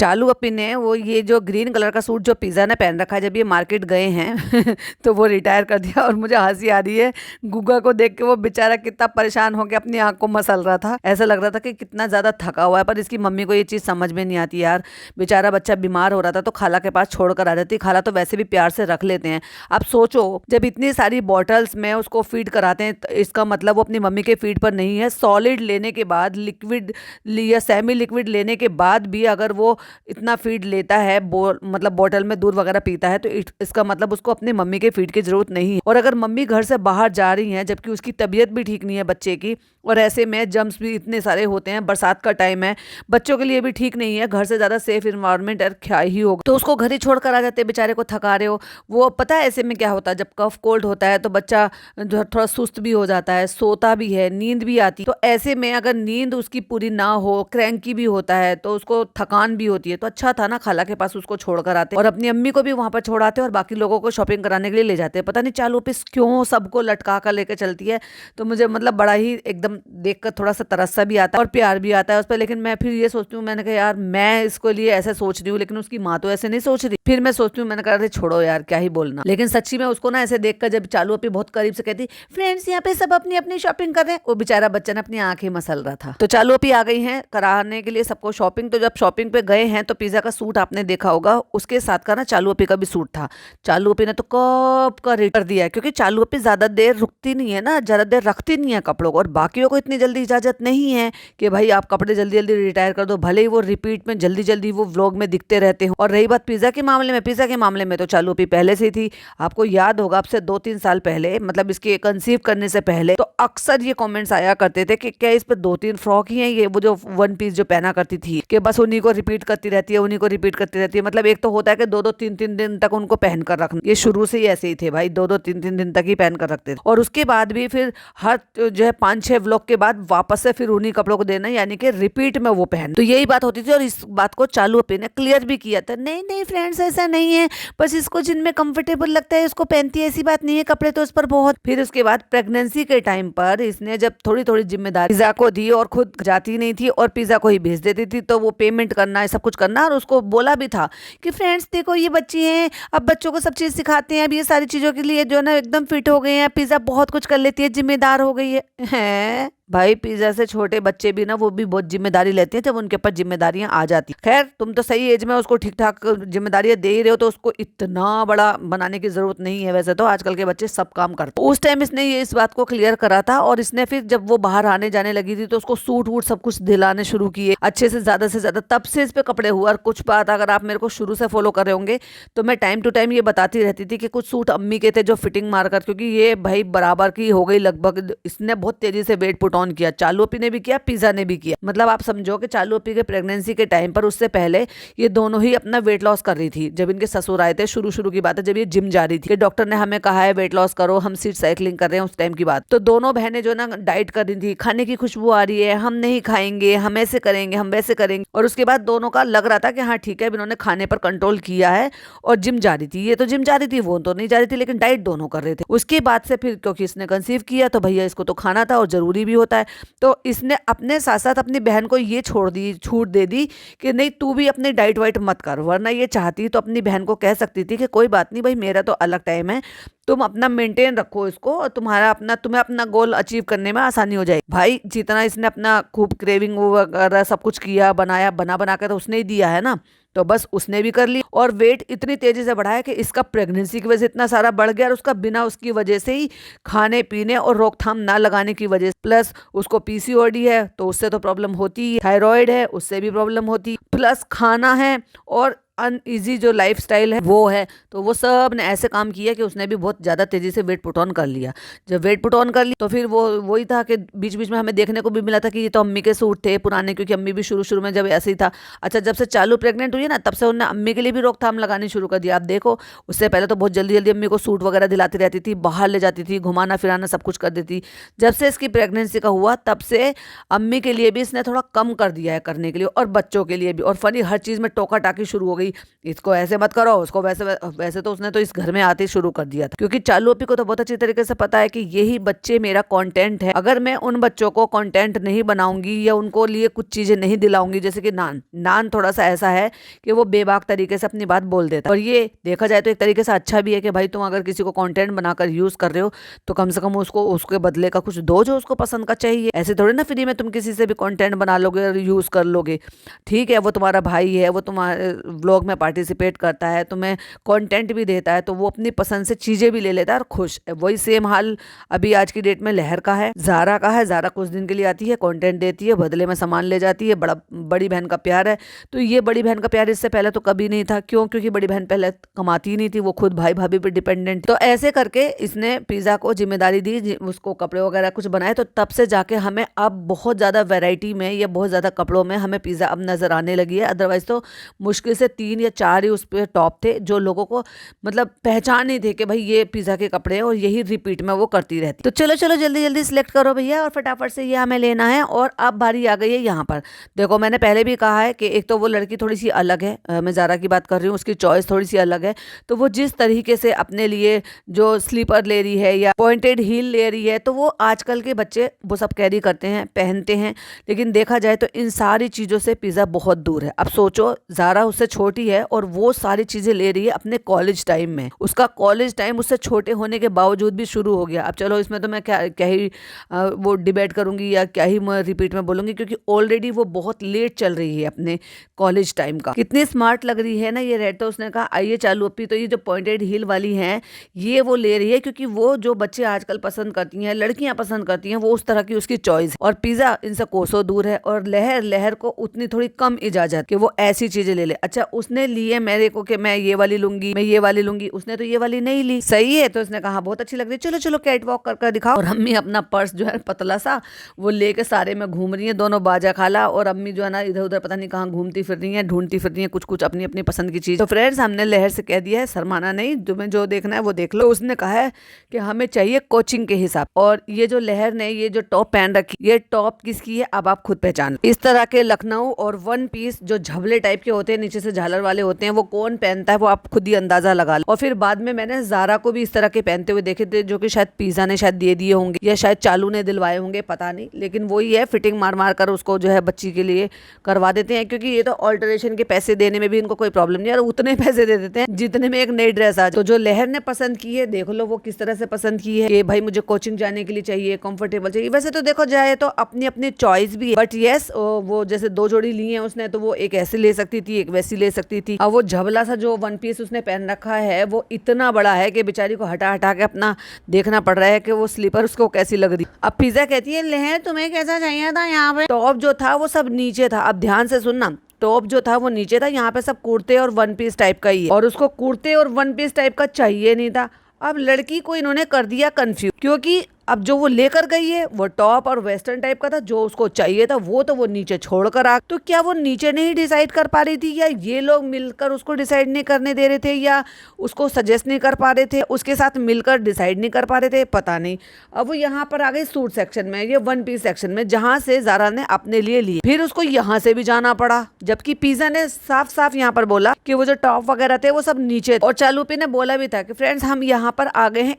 चालू अपी ने वो ये जो ग्रीन कलर का सूट जो पिज़्ज़ा ने पहन रखा है जब ये मार्केट गए हैं तो वो रिटायर कर दिया। और मुझे हंसी आ रही है गुग्गा को देख के, वो बेचारा कितना परेशान होकर अपनी आंख को मसल रहा था। ऐसा लग रहा था कि कितना ज़्यादा थका हुआ है, पर इसकी मम्मी को ये चीज़ समझ में नहीं आती यार। बेचारा बच्चा बीमार हो रहा था तो खाला के पास छोड़ कर आ जाती। खाला तो वैसे भी प्यार से रख लेते हैं। अब सोचो, जब इतनी सारी बॉटल्स में उसको फीड कराते हैं तो इसका मतलब वो अपनी मम्मी के फीड पर नहीं है। सॉलिड लेने के बाद, लिक्विड या सेमी लिक्विड लेने के बाद भी अगर वो इतना फीड लेता है, मतलब बॉटल में दूध वगैरह पीता है, तो इसका मतलब उसको अपनी मम्मी के फीड की जरूरत नहीं है। और अगर मम्मी घर से बाहर जा रही हैं जबकि उसकी तबीयत भी ठीक नहीं है बच्चे की, और ऐसे में जम्स भी इतने सारे होते हैं, बरसात का टाइम है, बच्चों के लिए भी ठीक नहीं है, घर से ज्यादा सेफ इन्वायरमेंट क्या ही होगा, तो उसको घर ही छोड़कर आ जाते हैं। बेचारे को थका रहे हो, वो पता है ऐसे में क्या होता है, जब कफ कोल्ड होता है तो बच्चा जो थोड़ा सुस्त भी हो जाता है, सोता भी है, नींद भी आती है। तो ऐसे में अगर नींद उसकी पूरी ना हो, क्रैंकी भी होता है, तो उसको थकान भी होती है। तो अच्छा था ना खाला के पास उसको छोड़कर आते और अपनी अम्मी को भी वहां पर छोड़ाते और बाकी लोगों को शॉपिंग कराने के लिए ले जाते। पता नहीं चालू ऑफिस क्यों सबको लटका कर लेकर चलती है। तो मुझे मतलब बड़ा ही एकदम देखकर थोड़ा सा तरस सा भी आता है और प्यार भी आता है उस पर। लेकिन मैं फिर ये सोचती हूँ, मैंने कहा यार मैं इसको लिए ऐसे सोच रही हूँ, लेकिन उसकी माँ तो ऐसे नहीं सोच रही। फिर मैं सोचती हूँ, मैंने कहा अरे छोड़ो यार क्या ही बोलना। लेकिन सच्ची में उसको ना ऐसे देखकर जब चालू अपनी बहुत करीब से कहती फ्रेंड्स यहाँ पे सब अपनी अपनी शॉपिंग कर रहे हैं, वो बेचारा बच्चा ने अपनी आंखें मसल रहा था। तो चालू अपनी आ गई हैं कराने के लिए सबको शॉपिंग। तो जब शॉपिंग पे गए हैं तो पिज्जा का सूट आपने देखा होगा, उसके साथ का ना चालू अपी का भी सूट था। चालू अपी ने तो कब का रेट कर दिया है, क्योंकि चालू अपी ज्यादा देर रुकती नहीं है ना, ज्यादा देर रखती नहीं है कपड़ों को, और बाकियों को इतनी जल्दी इजाजत नहीं है कि भाई आप कपड़े जल्दी जल्दी रिटायर कर दो, भले ही वो रिपीट में जल्दी जल्दी वो व्लॉग में दिखते रहते हो। और रही बात पिज्जा के मामले में, पिज्जा के मामले में तो चालू अपी पहले से ही थी। आपको याद होगा अब से 2-3 साल पहले, मतलब इसके कंसीव करने से पहले, तो अक्सर ये कमेंट्स आया करते थे कि क्या इस पे 2-3 फ्रॉक ही हैं, ये वो जो वन पीस जो पहना करती थी कि बस उन्हीं को रिपीट करती रहती है, उन्हीं को रिपीट करती रहती है। मतलब एक तो होता है कि 2-2 3-3 दिन तक उनको पहन कर रखना, ये शुरू से ही ऐसे ही थे भाई, 2-2 3-3 दिन तक ही पहन कर रखते थे। और उसके बाद भी फिर हर जो है 5-6 व्लॉग के बाद वापस से फिर उन्हीं कपड़ों को देना, यानी कि रिपीट में वो पहन। तो यही बात होती थी और इस बात को चालू अपी ने क्लियर भी किया था, नहीं नहीं फ्रेंड्स ऐसा नहीं है, बस इसको जिनमें कंफर्टेबल लगता है उसको पहनती है, ऐसी बात नहीं है, कपड़े तो उस पर बहुत। फिर उसके बाद प्रेगनेंसी के टाइम पर इसने जब थोड़ी थोड़ी जिम्मेदारी पिज्जा को दी और खुद जाती नहीं थी और पिज्जा को ही भेज देती थी, तो वो पेमेंट करना, सब कुछ करना, और उसको बोला भी था कि फ्रेंड्स देखो ये बच्ची हैं, अब बच्चों को सब चीज सिखाते हैं, अब ये सारी चीजों के लिए जो है ना एकदम फिट हो गए हैं, पिज्जा बहुत कुछ कर लेती है, जिम्मेदार हो गई है। भाई पिज्जा से छोटे बच्चे भी ना वो भी बहुत जिम्मेदारी लेते हैं जब उनके ऊपर जिम्मेदारियां आ जाती। खैर तुम तो सही एज में उसको ठीक ठाक जिम्मेदारियां दे ही रहे हो, तो उसको इतना बड़ा बनाने की जरूरत नहीं है। वैसे तो आजकल के बच्चे सब काम करते। उस टाइम इसने ये इस बात को क्लियर करा था, और इसने फिर जब वो बाहर आने जाने लगी थी तो उसको सूट वूट सब कुछ दिलाने शुरू किए अच्छे से ज्यादा। तब से इस पे कपड़े हुआ। और कुछ बात अगर आप मेरे को शुरू से फॉलो कर रहे होंगे तो मैं टाइम टू टाइम ये बताती रहती थी कि कुछ सूट अम्मी के थे जो फिटिंग मारकर, क्योंकि ये भाई बराबर की हो गई लगभग, इसने बहुत तेजी से वेट पुट ऑन किया। चालू अपी ने भी किया, पिज्जा ने भी किया। मतलब आप समझो कि चालू अपी के प्रेगनेंसी के टाइम पर, उससे पहले ये दोनों ही अपना वेट लॉस कर रही थी। जब इनके ससुर आए थे, शुरू की बात है, जब ये जिम जा रही थी कि डॉक्टर ने हमें कहा है वेट लॉस करो, हम सीट साइकिलिंग कर रहे हैं, उस टाइम की बात। तो दोनों बहनें जो ना डाइट कर रही थी, खाने की खुशबू आ रही है, हम नहीं खाएंगे, हम ऐसे करेंगे, हम वैसे करेंगे। और उसके बाद दोनों का लग रहा था कि हाँ ठीक है, इन्होंने खाने पर कंट्रोल किया है और जिम जा रही थी। ये तो जिम जा रही थी, वो तो नहीं जा रही थी, लेकिन डाइट दोनों कर रहे थे। उसके बाद से फिर क्योंकि इसने कंसीव किया तो भैया इसको तो खाना था और जरूरी भी होता है, तो इसने अपने साथ साथ अपनी बहन को ये छूट दे दी कि नहीं तू भी अपनी डाइट वाइट मत कर। वरना ये चाहती तो अपनी बहन को कह सकती थी कि कोई बात नहीं भाई, मेरा तो अलग टाइम है, तुम अपना मेंटेन रखो इसको, और तुम्हें अपना गोल अचीव करने में आसानी हो जाएगी। भाई जितना इसने अपना खूब क्रेविंग वगैरह सब कुछ किया, बना के तो उसने ही दिया है ना, तो बस उसने भी कर ली। और वेट इतनी तेजी से बढ़ाया कि इसका प्रेगनेंसी की वजह से इतना सारा बढ़ गया, और उसका बिना उसकी वजह से ही खाने पीने और रोकथाम ना लगाने की वजह से, प्लस उसको पीसीओडी है तो उससे तो प्रॉब्लम होती है, थायराइड है उससे भी प्रॉब्लम होती, प्लस खाना है और अनईजी जो लाइफस्टाइल है वो है, तो वो सब ने ऐसे काम किया कि उसने भी बहुत ज़्यादा तेज़ी से वेट पुट ऑन कर लिया। जब वेट पुट ऑन कर लिया तो फिर वो वही था कि बीच बीच में हमें देखने को भी मिला था कि ये तो अम्मी के सूट थे पुराने, क्योंकि अम्मी भी शुरू में जब ऐसे ही था। अच्छा जब से चालू प्रेग्नेंट हुई है ना, तब से उन्होंने अम्मी के लिए भी रोकथाम लगानी शुरू कर दिया। आप देखो उससे पहले तो बहुत जल्दी जल्दी अम्मी को सूट वगैरह दिलाती रहती थी, बाहर ले जाती थी, घुमाना फिराना सब कुछ कर देती। जब से इसकी प्रेगनेंसी का हुआ तब से अम्मी के लिए भी इसने थोड़ा कम कर दिया है करने के लिए, और बच्चों के लिए भी। और फनी हर चीज़ में टोका टाकी शुरू हो गई गई, इसको ऐसे मत करो, उसको वैसे वैसे तो उसने तो इस घर में आते ही शुरू कर दिया था, क्योंकि चालू अपी को तो बहुत अच्छी तरीके से पता है कि यही बच्चे मेरा कंटेंट है। अगर मैं उन बच्चों को कंटेंट नहीं बनाऊंगी या उनको लिए कुछ चीजें नहीं दिलाऊंगी, जैसे कि नान थोड़ा सा ऐसा है कि वो बेबाक तरीके से अपनी बात बोल देता है। और ये देखा जाए तो एक तरीके से अच्छा भी है कि भाई तुम अगर किसी को कंटेंट बनाकर यूज कर रहे हो तो कम से कम उसको उसके बदले का कुछ दो जो उसको पसंद का चाहिए। ऐसे थोड़ी ना फ्री में तुम किसी से भी कंटेंट बना लोगे और यूज कर लोगे। ठीक है, वो तुम्हारा भाई है, वो तुम्हारे व्लॉग में पार्टिसिपेट करता है, तुम्हें कंटेंट भी देता है, तो वो अपनी पसंद से चीजें भी ले लेता है और खुश है। वही सेम हाल अभी आज की डेट में लहर का है, ज़ारा का है। ज़ारा कुछ दिन के लिए आती है, कंटेंट देती है, बदले में सामान ले जाती है। बड़ी बहन का प्यार है, तो ये बड़ी बहन का प्यार इससे पहले तो कभी नहीं था। क्यों? क्योंकि बड़ी बहन पहले कमाती ही नहीं थी, वो खुद भाई भाभी पे डिपेंडेंट। तो ऐसे करके इसने पिज़्ज़ा को जिम्मेदारी दी, उसको कपड़े वगैरह कुछ बनाए, तो तब से जाके हमें अब बहुत ज़्यादा वैरायटी में या बहुत ज़्यादा कपड़ों में हमें पिज़्ज़ा अब नज़र आने लगी है। अदरवाइज तो मुश्किल से 3 या 4 ही उस पर टॉप थे जो लोगों को मतलब पहचान नहीं थे कि भाई ये पिज़्ज़ा के कपड़े हैं, और यही रिपीट में वो करती रहती। तो चलो चलो जल्दी जल्दी सिलेक्ट करो भैया, और फटाफट से ये हमें लेना है। और अब बारी आ गई है यहाँ पर। देखो, मैंने पहले भी कहा है कि एक तो वो लड़की थोड़ी सी अलग है, मैं ज़ारा की बात कर रही हूँ, उसकी चॉइस थोड़ी सी अलग है। तो वो जिस तरीके से अपने लिए जो स्लीपर ले रही है या पॉइंटेड हील ले रही है, तो वो आजकल के बच्चे वो सब कैरी करते हैं, पहनते हैं। लेकिन देखा जाए तो इन सारी चीज़ों से पिज़्ज़ा बहुत दूर है। अब सोचो, ज़ारा उससे छोटी है और वो सारी चीज़ें ले रही है अपने कॉलेज टाइम में। उसका कॉलेज टाइम उससे छोटे होने के बावजूद भी शुरू हो गया। अब चलो, इसमें तो मैं क्या ही वो डिबेट करूंगी या क्या ही मैं रिपीट में बोलूंगी, क्योंकि ऑलरेडी वो बहुत लेट चल रही है अपने कॉलेज टाइम का। कितनी स्मार्ट लग रही है ना ये रेड। तो उसने कहा आइए चालू अपी, तो ये जो पॉइंटेड हील वाली हैं ये वो ले रही है, क्योंकि वो जो बच्चे आजकल पसंद करती हैं, लड़कियां पसंद करती हैं, वो उस तरह की उसकी चॉइस। और पिज़्ज़ा इनसे कोसों दूर है, और लहर को उतनी थोड़ी कम इजाजत कि वो ऐसी चीजें ले ले। अच्छा, उसने लिए मेरे को कि मैं ये वाली लूंगी, मैं ये वाली लूंगी, उसने तो ये वाली नहीं ली। सही है, तो उसने कहा बहुत अच्छी लग रही है, चलो चलो कैट वॉक कर दिखाओ। और अम्मी अपना पर्स जो है पतला सा वो लेके सारे में घूम रही है, दोनों बाजा खाला और अम्मी जो है ना इधर उधर पता नहीं कहाँ घूमती फिर रही है, ढूंढती फिर रही है कुछ कुछ अपनी अपनी पसंद की चीज। तो फ्रेंड्स, हमने लहर से कह दिया है शर्माना नहीं, तुम्हें जो देखना है वो देख लो। उसने कहा है कि हमें चाहिए कोचिंग के हिसाब। और ये जो लहर ने ये जो टॉप पहन रखी, ये टॉप किसकी है अब आप खुद पहचान। इस तरह के लखनऊ और वन पीस जो झबले टाइप के होते हैं, नीचे से झालर वाले होते हैं, वो कौन पहनता है वो आप खुद ही अंदाजा लगा लो। और फिर बाद में मैंने ज़ारा को भी इस तरह के पहनते हुए देखे थे, जो कि शायद पिज़्ज़ा ने शायद दे दिए होंगे या शायद चालू ने दिलवाए होंगे, पता नहीं। लेकिन वही है, फिटिंग मार मार कर उसको जो है बच्ची के लिए करवा देते हैं, क्योंकि ये तो ऑल्टरेशन के पैसे देने में भी इनको कोई प्रॉब्लम नहीं है, और उतने पैसे दे देते हैं जितने में एक नई ड्रेस आ जाए। तो जो लहर ने पसंद की है, देख लो वो किस तरह से पसंद की है कि भाई मुझे कोचिंग जाने के लिए चाहिए, कंफर्टेबल चाहिए। वैसे तो देखो जाए तो अपनी अपनी चॉइस भी है, बट यस वो जैसे 2 जोड़ी ली है उसने, तो वो एक ऐसी ले सकती थी, एक वैसी ले सकती थी। अब वो झबला सा जो वन पीस उसने पहन रखा है वो इतना बड़ा है कि बेचारी को हटा हटा के अपना देखना पड़ रहा है कि वो स्लीपर उसको कैसी लग रही। अब पिज़्ज़ा कहती है लहर तुम्हें कैसा चाहिए था, यहाँ पे टॉप जो था वो सब नीचे था। अब ध्यान से सुनना, टॉप जो था वो नीचे था, यहाँ पे सब कुर्ते और वन पीस टाइप का ही है, और उसको कुर्ते और वन पीस टाइप का चाहिए नहीं था। अब लड़की को इन्होंने कर दिया कंफ्यूज, क्योंकि अब जो वो लेकर गई है वो टॉप और वेस्टर्न टाइप का था, जो उसको चाहिए था वो तो वो नीचे छोड़कर आ। तो क्या वो नीचे नहीं डिसाइड कर पा रही थी, या ये लोग मिलकर उसको डिसाइड नहीं करने दे रहे थे, या उसको सजेस्ट नहीं कर पा रहे थे, उसके साथ मिलकर डिसाइड नहीं कर पा रहे थे, पता नहीं। अब वो यहाँ पर आ गई सूट सेक्शन में, ये वन पीस सेक्शन में, जहाँ से ज़ारा ने अपने लिए लिए। फिर उसको यहाँ से भी जाना पड़ा, जबकि पिज़्ज़ा ने साफ साफ यहाँ पर बोला कि वो जो टॉप वगैरह थे वो सब नीचे। और चालूपी ने बोला भी था कि फ्रेंड्स हम यहाँ पर आ गए हैं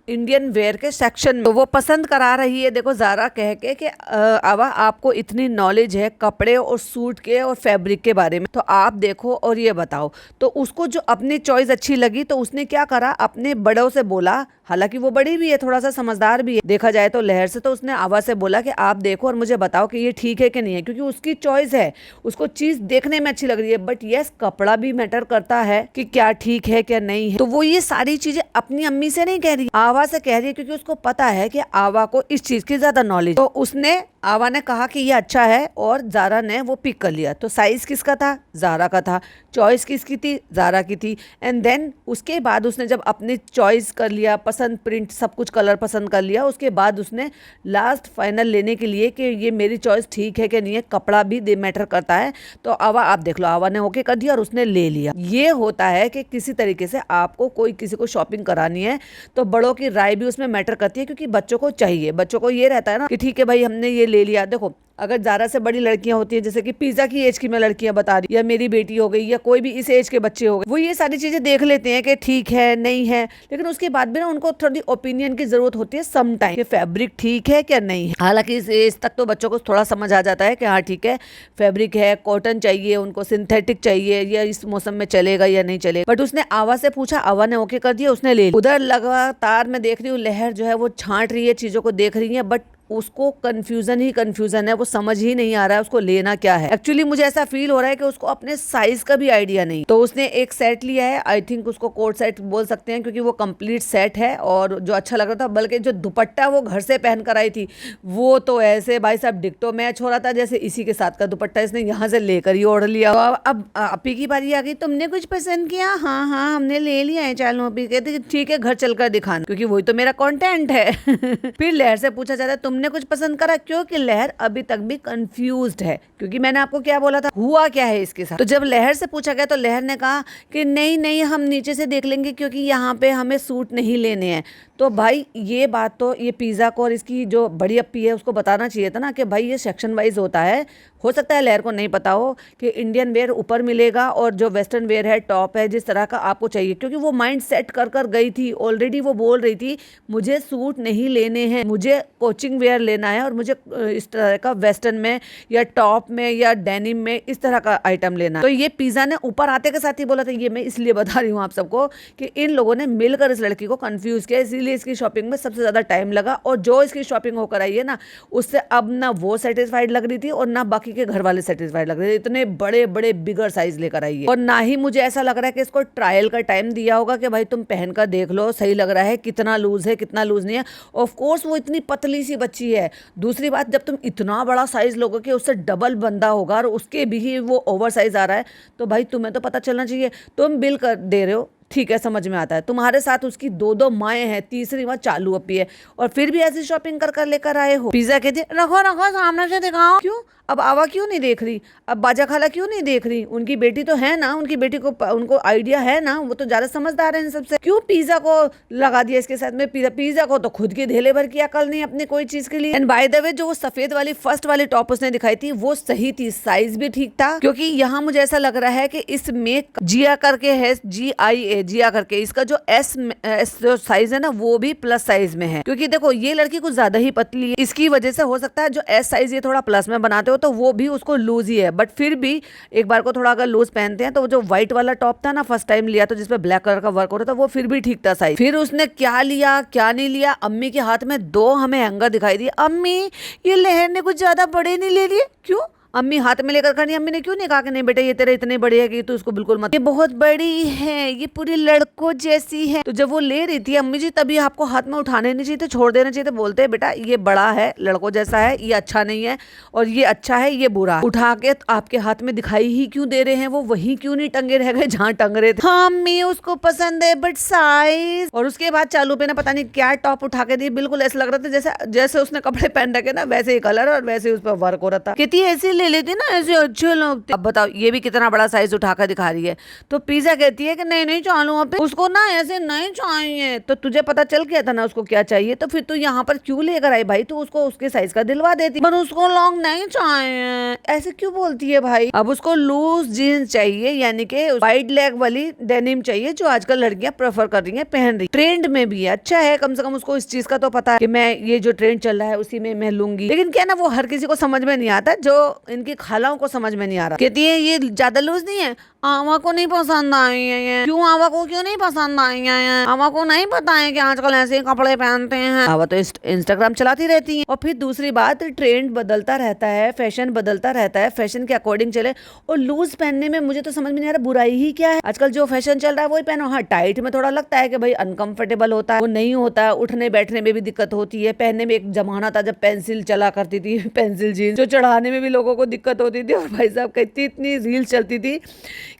इंडियन वेयर के सेक्शन में। तो वो पसंद करा रही है, देखो ज़ारा कह के कि आवा आपको इतनी नॉलेज है कपड़े और सूट के और फैब्रिक के बारे में, तो आप देखो और ये बताओ। तो उसको जो अपनी चॉइस अच्छी लगी तो उसने क्या करा, अपने बड़ों से बोला, हालांकि वो बड़ी भी है, थोड़ा सा समझदार भी है देखा जाए तो लहर से, तो उसने आवाज से बोला कि आप देखो और मुझे बताओ कि ये ठीक है कि नहीं है, क्योंकि उसकी चॉइस है, उसको चीज देखने में अच्छी लग रही है। बट यस, कपड़ा भी मैटर करता है कि क्या ठीक है क्या नहीं है। तो वो ये सारी चीजें अपनी अम्मी से नहीं कह रही, आवा से कह रही है, क्योंकि उसको पता है कि आवा को इस चीज की ज्यादा नॉलेज। तो उसने आवा ने कहा कि ये अच्छा है और ज़ारा ने वो पिक कर लिया। तो साइज़ किसका था? ज़ारा का था। चॉइस किसकी थी? ज़ारा की थी। एंड देन उसके बाद उसने जब अपनी चॉइस कर लिया, पसंद, प्रिंट, सब कुछ कलर पसंद कर लिया, उसके बाद उसने लास्ट फाइनल लेने के लिए कि ये मेरी चॉइस ठीक है कि नहीं है, कपड़ा भी मैटर करता है। तो आवा आप देख लो, आवा ने ओके कर दिया और उसने ले लिया। ये होता है कि किसी तरीके से आपको कोई किसी को शॉपिंग करानी है तो बड़ों की राय भी उसमें मैटर करती है, क्योंकि बच्चों को चाहिए, बच्चों को ये रहता है ना कि ठीक है भाई हमने ये ले लिया। देखो अगर ज़्यादा से बड़ी लड़कियां होती हैं, जैसे कि पिज़्ज़ा की एज की मैं लड़कियां बता रही, या मेरी बेटी हो गई, या कोई भी इस एज के बच्चे हो गए, वो ये सारी चीज़ें देख लेते हैं कि ठीक है नहीं है, लेकिन उसके बाद भी ना उनको थोड़ी ओपिनियन की ज़रूरत होती है सम टाइम, कि फैब्रिक ठीक है क्या नहीं है। हालांकि इस एज तक तो बच्चों को थोड़ा समझ आ जाता है कि हाँ ठीक है, फैब्रिक है, कॉटन चाहिए उनको, सिंथेटिक चाहिए, या इस मौसम में चलेगा या नहीं चलेगा। बट उसने आवा से पूछा, आवा ने ओके कर दिया, उसने ले लिया। उधर लगातार मैं देख रही हूँ लहर जो है वो छांट रही है, चीज़ों को देख रही है, बट उसको कंफ्यूजन ही कंफ्यूजन है, वो समझ ही नहीं आ रहा है उसको लेना क्या है। एक्चुअली मुझे ऐसा फील हो रहा है कि उसको अपने साइज का भी आइडिया नहीं। तो उसने एक सेट लिया है, आई थिंक उसको कोट सेट बोल सकते हैं, क्योंकि वो कंप्लीट सेट है और जो अच्छा लग रहा था। बल्कि जो दुपट्टा वो घर से पहन कर आई थी वो तो ऐसे भाई साहब डिक्टो मैच हो रहा था, जैसे इसी के साथ का दुपट्टा इसने यहाँ से लेकर ही ओढ़ लिया। अब अपी की बारी आ गई, तुमने कुछ पसंद किया? हाँ हाँ हमने ले लिया है। चलो अपी कहते ठीक है घर चलकर दिखाना, क्योंकि वही तो मेरा कॉन्टेंट है। फिर लहर से पूछा जाता है तुमने कुछ पसंद करा? क्योंकि लहर अभी तक भी कंफ्यूज्ड है, क्योंकि मैंने आपको क्या बोला था, हुआ क्या है इसके साथ। तो जब लहर से पूछा गया तो लहर ने कहा कि नहीं नहीं हम नीचे से देख लेंगे, क्योंकि यहाँ पे हमें सूट नहीं लेने हैं। तो भाई ये बात तो ये पिज़्ज़ा को और इसकी जो बड़ी अप्पी है उसको बताना चाहिए था ना, कि भाई ये सेक्शन वाइज होता है। हो सकता है लहर को नहीं पता हो कि इंडियन वेयर ऊपर मिलेगा और जो वेस्टर्न वेयर है टॉप है, जिस तरह का आपको चाहिए, क्योंकि वो माइंड सेट कर कर गई थी ऑलरेडी। वो बोल रही थी मुझे सूट नहीं लेने हैं, मुझे कोचिंग वेयर लेना है और मुझे इस तरह का वेस्टर्न में या टॉप में या डेनिम में इस तरह का आइटम लेना है। तो ये पिज़्ज़ा ने ऊपर आते के साथ ही बोला था। ये मैं इसलिए बता रही हूँ आप सबको कि इन लोगों ने मिलकर इस लड़की को कंफ्यूज किया, इसीलिए इसकी शॉपिंग में सबसे ज्यादा टाइम लगा। और जो इसकी शॉपिंग होकर आई है ना, उससे अब ना वो सेटिस्फाइड लग रही थी और ना बाकी के घर वाले सेटिस्फाइड लग रहे थे। इतने बड़े बड़े बिगर साइज लेकर आई है, और ना ही मुझे ऐसा लग रहा है कि इसको ट्रायल का टाइम दिया होगा कि भाई तुम पहन कर देख लो, सही लग रहा है, कितना लूज है कितना लूज नहीं है। ऑफ कोर्स वो इतनी पतली सी बच्ची है। दूसरी बात, जब तुम इतना बड़ा साइज लोगे कि उससे डबल बंदा होगा और उसके भी वो ओवर साइज आ रहा है, तो भाई तुम्हें तो पता चलना चाहिए। तुम बिल कर दे रहे हो, ठीक है समझ में आता है, तुम्हारे साथ उसकी दो दो माएँ हैं, तीसरी माँ चालू अपी है, और फिर भी ऐसी शॉपिंग कर कर लेकर आए हो। पिज़्ज़ा कहती है रखो रखो सामने से दिखाओ। क्यों? अब आवा क्यों नहीं देख रही? अब बाजा खाला क्यों नहीं देख रही? उनकी बेटी तो है ना, उनकी बेटी को उनको आइडिया है ना, वो तो ज्यादा समझदार है इन सबसे। क्यों पिज़्ज़ा को लगा दिया इसके साथ में? पिज़्ज़ा को तो खुद की धेले भर की अकल नहीं अपने कोई चीज के लिए। एंड बाय द वे जो वो सफेद वाली फर्स्ट वाली टॉप उसने दिखाई थी वो सही थी, साइज भी ठीक था। क्योंकि यहाँ मुझे ऐसा लग रहा है कि इसमें जिया करके है, GIA जिया करके, इसका जो एस जो साइज है ना वो भी प्लस साइज में है। क्योंकि देखो ये लड़की कुछ ज्यादा ही पतली है, इसकी वजह से हो सकता है जो एस साइज ये थोड़ा प्लस में बनाते हो तो वो भी उसको लूज ही है। बट फिर भी एक बार को थोड़ा अगर लूज पहनते हैं तो वो जो व्हाइट वाला टॉप था ना फर्स्ट टाइम लिया तो जिसपे ब्लैक कलर का वर्क हो रहा था, वो फिर भी ठीक था साइज। फिर उसने क्या लिया क्या नहीं लिया, अम्मी के हाथ में दो हमें हैंगर दिखाई दिए। अम्मी ये लहर ने कुछ ज्यादा बड़े नहीं ले लिए? क्यों? अम्मी हाथ में लेकर खड़ी, अम्मी ने क्यों नहीं कहा कि नहीं बेटा ये तेरे इतने बड़े है कि तू इसको बिल्कुल मत, ये बहुत बड़ी है, ये पूरी लड़कों जैसी है। तो जब वो ले रही थी अम्मी जी तभी आपको हाथ में उठाने नहीं चाहिए थे, छोड़ देना चाहिए थे। बोलते बेटा ये बड़ा है, लड़कों जैसा है, ये अच्छा नहीं है, और ये अच्छा है ये बुरा है। उठा के आपके हाथ में दिखाई ही क्यों दे रहे हैं? वो वही क्यों नहीं टंगे रह गए जहाँ टंग रहे थे? हाँ अम्मी उसको पसंद है बट साइज। और उसके बाद चालू पे ना पता नहीं क्या टॉप उठा के दी, बिल्कुल ऐसा लग रहा था जैसे उसने कपड़े पहन रखे ना वैसे ही कलर और वैसे ही उस पर वर्क हो रहा था। कहती है ऐसे ले लेती ना, ऐसे अच्छे लगते। अब बताओ ये भी कितना बड़ा साइज उठाकर दिखा रही है। तो पिज़्ज़ा कहती है कि नहीं नहीं चालू पे उसको ना ऐसे नहीं चाहिए। तो तुझे पता चल गया था ना उसको क्या चाहिए, तो फिर तू यहाँ पर क्यों लेकर आई भाई? तू उसको उसके साइज का दिलवा देती, पर उसको लॉन्ग नहीं चाहिए। ऐसे क्यों बोलती है भाई? अब उसको लूज जीन्स चाहिए, यानी कि वाइड लेग वाली डेनिम चाहिए जो आजकल लड़कियां प्रेफर कर रही हैं, पहन रही, ट्रेंड में भी है। अच्छा है कम से कम उसको इस चीज का तो पता है कि मैं ये जो ट्रेंड चल रहा है उसी में मैं लूंगी। लेकिन क्या ना वो हर किसी को समझ में नहीं आता, जो इनकी खालाओं को समझ में नहीं आ रहा। कहती है ये ज्यादा लूज नहीं है, आवा को नहीं पसंद आई है। क्यों आवा को क्यों नहीं पसंद आई है? आवा को नहीं पता है कि आजकल ऐसे कपड़े पहनते हैं। आवा तो इंस्टाग्राम चलाती रहती है। और फिर दूसरी बात, ट्रेंड बदलता रहता है, फैशन बदलता रहता है, फैशन के अकॉर्डिंग चले। और लूज पहनने में मुझे तो समझ में नहीं आ रहा बुराई ही क्या है। आजकल जो फैशन चल रहा है वही पहनो। हाँ टाइट में थोड़ा लगता है कि भाई अनकंफर्टेबल होता है, वो नहीं होता है, उठने बैठने में भी दिक्कत होती है। पहनने में एक जमाना था जब पेंसिल चला करती थी, पेंसिल जीन्स जो चढ़ाने में भी लोगों लोगों को दिक्कत होती थी। और भाई साहब कहती इतनी रील्स चलती थी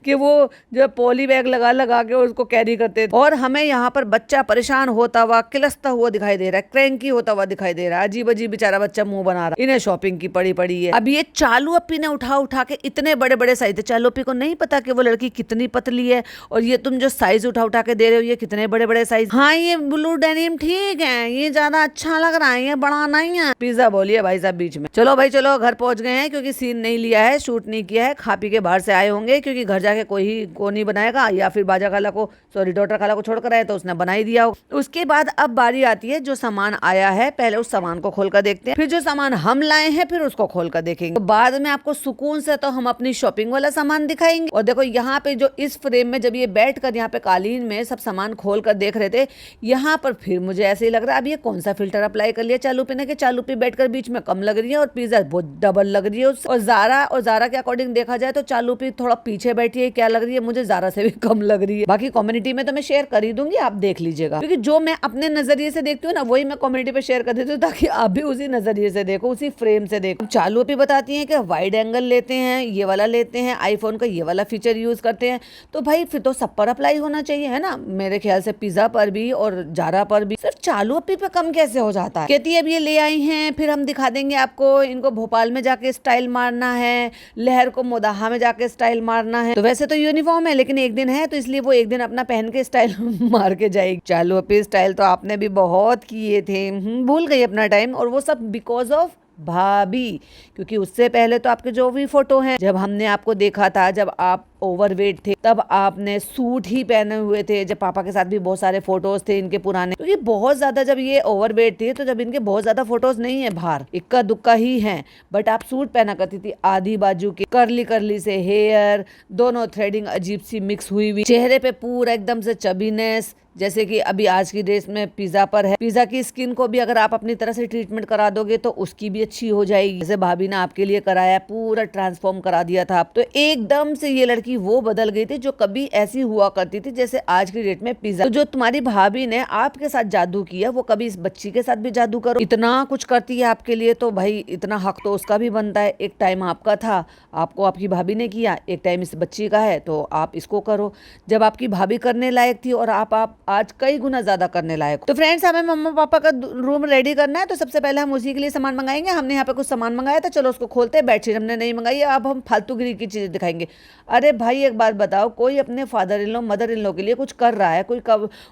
कि वो जो पॉली बैग लगा लगा के उसको कैरी करते थे। और हमें यहाँ पर बच्चा परेशान होता हुआ, किलसता हुआ दिखाई दे रहा है, क्रैंकी होता हुआ दिखाई दे रहा है, अजीब अजीब बेचारा बच्चा मुंह बना रहा है। इन्हें शॉपिंग की पड़ी पड़ी है। अब ये चालू अपी ने उठा उठा के इतने बड़े बड़े साइज थे। चालू अपी को नहीं पता कि वो लड़की कितनी पतली है, और ये तुम जो साइज उठा उठा के दे रहे हो ये कितने बड़े बड़े साइज। हाँ ये ब्लू डेनिम ठीक है, ये ज्यादा अच्छा लग रहा है, ये बड़ा नहीं है। पिज्जा बोलिए भाई साहब बीच में। चलो भाई चलो, घर पहुंच गए हैं क्योंकि सीन नहीं लिया है, शूट नहीं किया है, खा पी के बाहर से आए होंगे क्योंकि घर जाके कोई को नहीं बनाएगा, या फिर बाजा खाला को सॉरी डॉटर खाला को छोड़कर आए तो उसने बना ही दिया हो। उसके बाद अब बारी आती है जो सामान आया है, पहले उस सामान को खोल कर देखते हैं, फिर जो सामान हम लाए हैं फिर उसको खोल कर देखेंगे। तो बाद में आपको सुकून से तो हम अपनी शॉपिंग वाला सामान दिखाएंगे। और देखो यहाँ पे जो इस फ्रेम में जब ये बैठ कर यहाँ पे कालीन में सब सामान खोल कर देख रहे थे, यहाँ पर फिर मुझे ऐसे ही लग रहा है अब ये कौन सा फिल्टर अप्लाई कर लिया चालू पे ने, कि चालू पे बैठकर बीच में कम लग रही है और पिज्जा बहुत डबल लग रही है उससे। और जारा के अकॉर्डिंग देखा जाए तो चालू पे थोड़ा पीछे बैठी है, क्या लग रही है, मुझे जारा से भी कम लग रही है। बाकी कम्युनिटी में तो मैं शेयर कर ही दूंगी, आप देख लीजिएगा, क्योंकि जो मैं अपने नजरिए से देखती हूँ ना वही मैं कम्युनिटी पे शेयर कर देती हूँ, ताकि आप भी उसी नजरिए से देखो, उसी फ्रेम से देखो। चालू पे बताती है कि वाइड एंगल लेते हैं, ये वाला लेते हैं, आईफोन का ये वाला फीचर यूज करते हैं, तो भाई फिर तो सब पर अप्लाई होना चाहिए है ना। मेरे ख्याल से पिज्जा पर भी और जारा पर भी, सिर्फ चालू अपी पे कम कैसे हो जाता है। कहती है अब ये ले आई हैं, फिर हम दिखा देंगे आपको, इनको भोपाल में जाके स्टाइल मारना है, लहर को मोदाहा में जाके स्टाइल मारना है। तो वैसे तो यूनिफॉर्म है लेकिन एक दिन है तो इसलिए वो एक दिन अपना पहन के स्टाइल मार के जाएगी। चालू अपी स्टाइल तो आपने भी बहुत किए थे, भूल गई अपना टाइम, और वो सब बिकॉज ऑफ भाभी, क्योंकि उससे पहले तो आपके जो भी फोटो हैं, जब हमने आपको देखा था जब आप ओवरवेट थे तब आपने सूट ही पहने हुए थे, जब पापा के साथ भी बहुत सारे फोटोज थे इनके पुराने, तो ये बहुत ज्यादा जब ये ओवरवेट थे तो जब इनके बहुत ज्यादा फोटोज नहीं है बाहर, इक्का दुक्का ही हैं, बट आप सूट पहना करती थी आधी बाजू के, करली करली से हेयर, दोनों थ्रेडिंग अजीब सी मिक्स हुई हुई, चेहरे पे पूरा एकदम से चबीनेस, जैसे कि अभी आज की डेट में पिज्जा पर है। पिज्जा की स्किन को भी अगर आप अपनी तरह से ट्रीटमेंट करा दोगे तो उसकी भी अच्छी हो जाएगी, जैसे भाभी ने आपके लिए कराया, पूरा ट्रांसफॉर्म करा दिया था आप। तो एकदम से ये लड़की वो बदल गई थी जो कभी ऐसी हुआ करती थी जैसे आज की डेट में पिज्जा। तो जो तुम्हारी भाभी ने आपके साथ जादू किया वो कभी इस बच्ची के साथ भी जादू करो। इतना कुछ करती है आपके लिए तो भाई इतना हक तो उसका भी बनता है। एक टाइम आपका था, आपको आपकी भाभी ने किया, एक टाइम इस बच्ची का है तो आप इसको करो। जब आपकी भाभी करने लायक थी और आप आज कई गुना ज्यादा करने लायक। तो फ्रेंड्स हमें मम्मा पापा का रूम रेडी करना है, तो सबसे पहले हम उसी के लिए सामान मंगाएंगे। हमने यहाँ पे कुछ सामान मंगाया था, चलो उसको खोलते हैं। बेडशीट हमने नहीं मंगाई, अब हम फालतूगिरी की चीजें दिखाएंगे। अरे भाई एक बात बताओ, कोई अपने father in law mother in law के लिए कुछ कर रहा है, कोई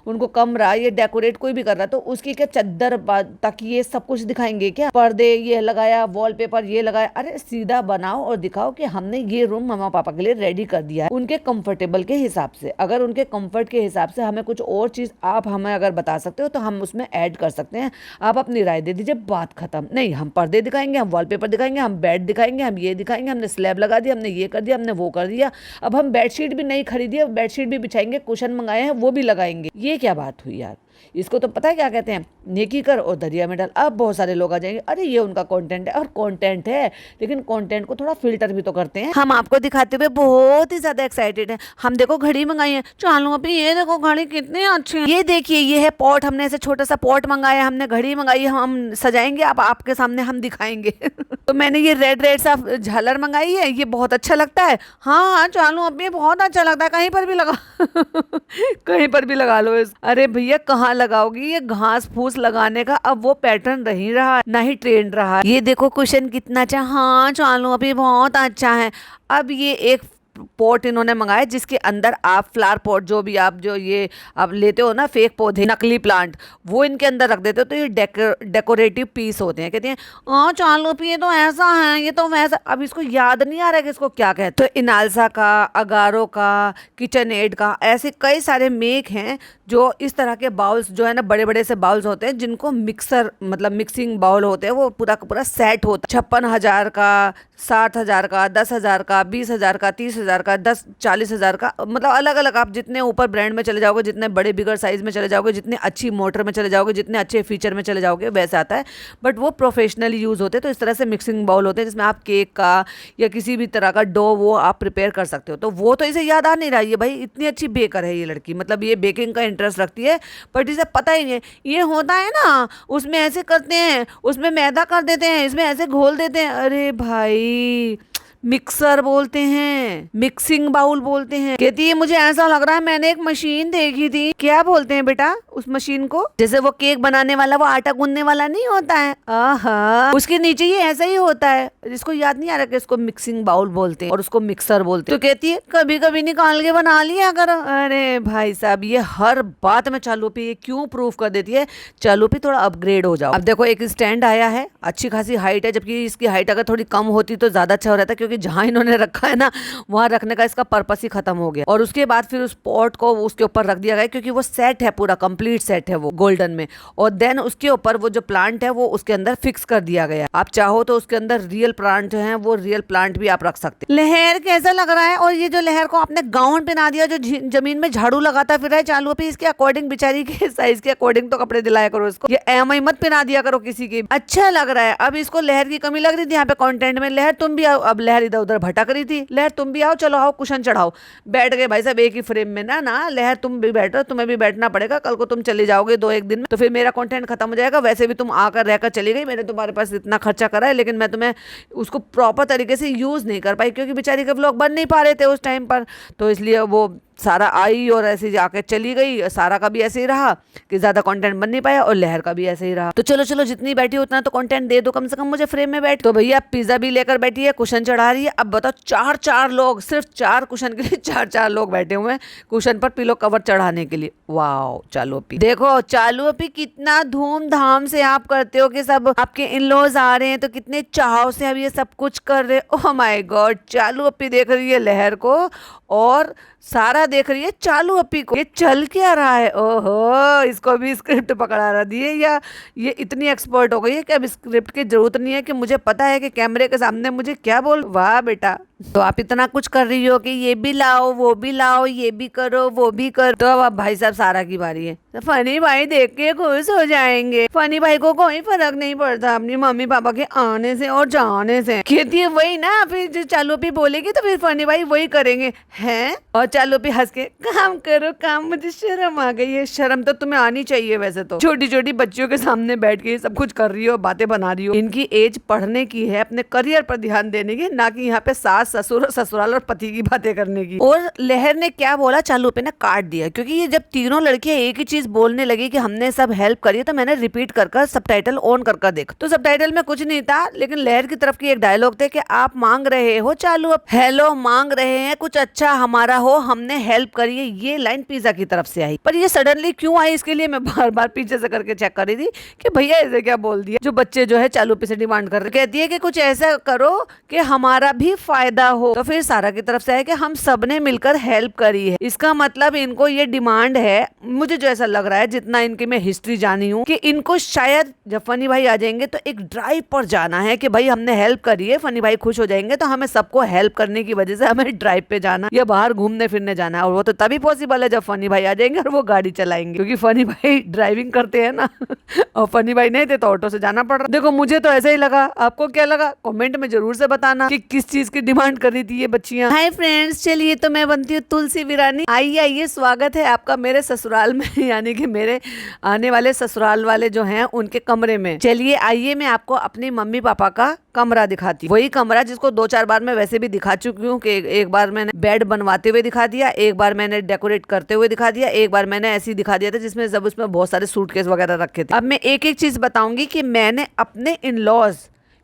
उनको कमरा ये डेकोरेट कोई भी कर रहा है, तो उसकी क्या चद्दर तकिए सब कुछ दिखाएंगे क्या? पर्दे ये लगाया, वॉलपेपर ये लगाया। अरे सीधा बनाओ और दिखाओ कि हमने ये रूम मम्मा पापा के लिए रेडी कर दिया है उनके कंफर्टेबल के हिसाब से। अगर उनके कंफर्ट के हिसाब से हमें कुछ और चीज आप हमें अगर बता सकते हो तो हम उसमें ऐड कर सकते हैं। आप अपनी राय दे दीजिए, बात खत्म। नहीं, हम पर्दे दिखाएंगे, हम वॉलपेपर दिखाएंगे, हम बेड दिखाएंगे, हम ये दिखाएंगे, हमने स्लैब लगा दिया, हमने ये कर दिया, हमने वो कर दिया। अब हम बेडशीट भी नहीं खरीदी है, बेडशीट भी बिछाएंगे, कुशन मंगाए हैं वो भी लगाएंगे। ये क्या बात हुई यार? इसको तो पता है क्या कहते हैं, नेकी कर और दरिया में डाल। अब बहुत सारे लोग आ जाएंगे, अरे ये उनका कंटेंट है, और कंटेंट है लेकिन कंटेंट को थोड़ा फिल्टर भी तो करते हैं। हम आपको दिखाते हुए बहुत ही ज्यादा एक्साइटेड हैं। हम देखो घड़ी मंगाई है, चलो अभी ये देखो घड़ी कितनी अच्छी है। ये देखिए ये है पॉट, हमने ऐसे छोटा सा पॉट मंगाया, हमने घड़ी मंगाई है, हम सजाएंगे, आप आपके सामने हम दिखाएंगे। तो मैंने ये रेड सा झालर मंगाई है, ये बहुत अच्छा लगता है। हाँ चलो अभी बहुत अच्छा लगता है, कहीं पर भी लगा कहीं पर भी लगा लो। अरे भैया कहाँ लगाओगी, ये घास फूस लगाने का अब वो पैटर्न नहीं रहा, ना ही ट्रेंड रहा। ये देखो कुशन कितना अच्छा, हाँ चलो अभी बहुत अच्छा है। अब ये एक पॉट इन्होंने मंगाया जिसके अंदर आप फ्लावर पॉट जो भी आप जो ये आप लेते हो ना फेक पौधे नकली प्लांट, वो इनके अंदर रख देते हो तो ये डेकोरेटिव पीस होते हैं। कहते हैं चालू ये तो ऐसा है, ये तो वैसा। अब इसको याद नहीं आ रहा है कि इसको क्या कहते हैं। तो इनालसा का, अगारो का, किचन एड का, ऐसे कई सारे मेक हैं जो इस तरह के बाउल्स जो है ना, बड़े बड़े से बाउल्स होते हैं जिनको मिक्सर मतलब मिक्सिंग बाउल होते हैं, वो पूरा का पूरा सेट होता है। 56,000 का, 60,000 का, 10,000 का, 20,000 का, 30,000 का, 40,000 का, मतलब अलग अलग। आप जितने ऊपर ब्रांड में चले जाओगे, जितने बड़े बिगर साइज में चले जाओगे, जितने अच्छी मोटर में चले जाओगे, जितने अच्छे फीचर में चले जाओगे, वैसे आता है। बट वो प्रोफेशनली यूज होते हैं। तो इस तरह से मिक्सिंग बाउल होते हैं जिसमें आप केक का या किसी भी तरह का डो वो आप प्रिपेयर कर सकते हो। तो वो तो इसे याद आ नहीं रहा है। भाई इतनी अच्छी बेकर है ये लड़की, मतलब ये बेकिंग का इंटरेस्ट रखती है, बट इसे पता ही नहीं है ये होता है ना, उसमें ऐसे करते हैं, उसमें मैदा कर देते हैं, इसमें ऐसे घोल देते हैं। अरे भाई मिक्सर बोलते हैं, मिक्सिंग बाउल बोलते हैं। कहती है मुझे ऐसा लग रहा है मैंने एक मशीन देखी थी। क्या बोलते हैं बेटा उस मशीन को? जैसे वो केक बनाने वाला, वो आटा गूंदने वाला नहीं होता है, आहा, उसके नीचे ये ऐसा ही होता है, जिसको याद नहीं आ रहा कि इसको मिक्सिंग बाउल बोलते हैं और उसको मिक्सर बोलते हैं। तो कहती है कभी कभी निकाल के बना लिया करो। अरे भाई साहब ये हर बात में चालू पे क्यों प्रूफ कर देती है, चालू पे थोड़ा अपग्रेड हो जाओ। अब देखो एक स्टैंड आया है, अच्छी खासी हाइट है, जबकि इसकी हाइट अगर थोड़ी कम होती तो ज्यादा अच्छा हो रहता, क्योंकि जहां इन्होंने रखा है ना वहां रखने का इसका पर्पस ही खत्म हो गया। और उसके बाद फिर उस पॉट को उसके ऊपर रख दिया गया, क्योंकि वो सेट है, पूरा कंप्लीट सेट है वो गोल्डन में। और देन उसके ऊपर वो जो प्लांट है वो उसके अंदर फिक्स कर दिया गया। आप चाहो तो उसके अंदर रियल प्लांट है, वो रियल प्लांट भी आप रख सकते। लहर कैसा लग रहा है? और ये जो लहर को आपने गाउन पहना दिया, जो जमीन में झाड़ू लगाता फिर है चालू पे, इसके अकॉर्डिंग बेचारी के साइज के अकॉर्डिंग तो कपड़े दिलाया करो इसको, ये एम आई मत पहना दिया करो किसी के। अच्छा लग रहा है। अब इसको लहर की कमी लग रही थी यहाँ पे कंटेंट में, लहर तुम भी आओ। अब लहर इधर उधर भटक रही थी, लहर तुम भी आओ, चलो आओ कुशन चढ़ाओ। बैठ गए भाई साहब एक ही फ्रेम में ना। लहर तुम भी बैठो, तुम्हें भी बैठना पड़ेगा, कल को तुम चले जाओगे 2-1 दिन में, तो फिर मेरा कंटेंट खत्म हो जाएगा। वैसे भी तुम आकर रहकर चली गई, मैंने तुम्हारे पास इतना खर्चा करा है, लेकिन मैं तुम्हें उसको प्रॉपर तरीके से यूज नहीं कर पाई, क्योंकि बेचारी के व्लॉग बन नहीं पा रहे थे उस टाइम पर। तो इसलिए वो सारा आई और ऐसे जाके चली गई। सारा का भी ऐसे ही रहा कि ज्यादा कंटेंट बन नहीं पाया, और लहर का भी ऐसे ही रहा। तो चलो चलो जितनी बैठी उतना तो कंटेंट दे दो कम से कम मुझे फ्रेम में बैठ। तो भैया पिज्जा भी लेकर बैठी है, कुशन चढ़ा रही है। अब बताओ 4-4 लोग, सिर्फ 4 कुशन के लिए 4-4 लोग बैठे हुए हैं कुशन पर पिलो कवर चढ़ाने के लिए। वाओ चालू अपी, देखो चालू अपी कितना धूमधाम से आप करते हो कि सब आपके इन लॉज आ रहे हैं तो कितने चाव से अब ये सब कुछ कर रहे। ओह माय गॉड, चालू अपी देख रही है लहर को और सारा देख रही है चालू अपी को। ये चल क्या रहा है? ओहो, इसको भी स्क्रिप्ट पकड़ा रहा दिए, या ये इतनी एक्सपर्ट हो गई है कि अब स्क्रिप्ट की जरूरत नहीं है, कि मुझे पता है कि कैमरे के सामने मुझे क्या बोल। वाह बेटा, तो आप इतना कुछ कर रही हो कि ये भी लाओ, वो भी लाओ, ये भी करो, वो भी करो। तो अब भाई साहब सारा की बारी है। तो फनी भाई देख के खुश हो जाएंगे। फनी भाई को कोई फर्क नहीं पड़ता अपनी मम्मी पापा के आने से और जाने से। कहती है वही ना, फिर जो चालू भी बोलेगी तो फिर फनी भाई वही करेंगे हैं। और चालू भी हंस के काम करो काम, मुझे शर्म आ गई है। शर्म तो तुम्हें आनी चाहिए वैसे तो, छोटी छोटी बच्चियों के सामने बैठ के सब कुछ कर रही हो, बातें बना रही हो। इनकी एज पढ़ने की है, अपने करियर पर ध्यान देने की, ना कि यहाँ पे सास ससुर ससुराल और पति की बातें करने की। और लहर ने क्या बोला, चालू पे ना काट दिया, क्योंकि ये जब तीनों लड़कियां एक ही चीज बोलने लगी कि हमने सब हेल्प करी, तो मैंने रिपीट कर सबटाइटल ऑन कर देखा। तो सबटाइटल में कुछ नहीं था, लेकिन लहर की तरफ की एक डायलॉग थे कि आप मांग रहे हो चालू अब, हेलो मांग रहे हैं कुछ अच्छा हमारा हो, हमने हेल्प करी है। ये लाइन पिज्जा की तरफ से आई, पर ये सडनली क्यों आई इसके लिए मैं बार बार पीछे से करके चेक कर रही थी कि भैया ऐसे क्या बोल दिया। जो बच्चे जो है चालू पे से डिमांड कर रहे, कहती है कि कुछ ऐसा करो कि हमारा भी फायदा हो। तो फिर सारा की तरफ से है कि हम सबने मिलकर हेल्प करी है। इसका मतलब इनको ये डिमांड है, मुझे जो ऐसा लग रहा है, जितना इनकी मैं हिस्ट्री जानी हूँ, कि इनको शायद जब फनी भाई आ जाएंगे तो एक ड्राइव पर जाना है कि भाई हमने हेल्प करी है, फनी भाई खुश हो जाएंगे, तो हमें सबको हेल्प करने की वजह से हमें ड्राइव पे जाना या बाहर घूमने फिरने जाना है। और वो तो तभी पॉसिबल है जब फनी भाई आ जाएंगे और वो गाड़ी चलाएंगे, क्योंकि फनी भाई ड्राइविंग करते हैं ना और फनी भाई नहीं थे तो ऑटो से जाना पड़ रहा। देखो मुझे तो ऐसा ही लगा, आपको क्या लगा कमेंट में जरूर से बताना कि किस चीज की डिमांड कर रही थी ये बच्चियां। हाय फ्रेंड्स, चलिए तो मैं बनती हूँ तुलसी विरानी। आइए आइए, स्वागत है आपका मेरे ससुराल में, यानी कि मेरे आने वाले ससुराल वाले जो हैं उनके कमरे में। चलिए आइए मैं आपको अपनी मम्मी पापा का कमरा दिखाती, वही कमरा जिसको 2-4 बार मैं वैसे भी दिखा चुकी हूँ। कि एक बार मैंने बेड बनवाते हुए दिखा दिया, एक बार मैंने डेकोरेट करते हुए दिखा दिया, एक बार मैंने ऐसे ही दिखा दिया था जिसमें जब उसमें बहुत सारे सूटकेस वगैरह रखे थे। अब मैं एक एक चीज बताऊंगी कि मैंने अपने इन लॉज,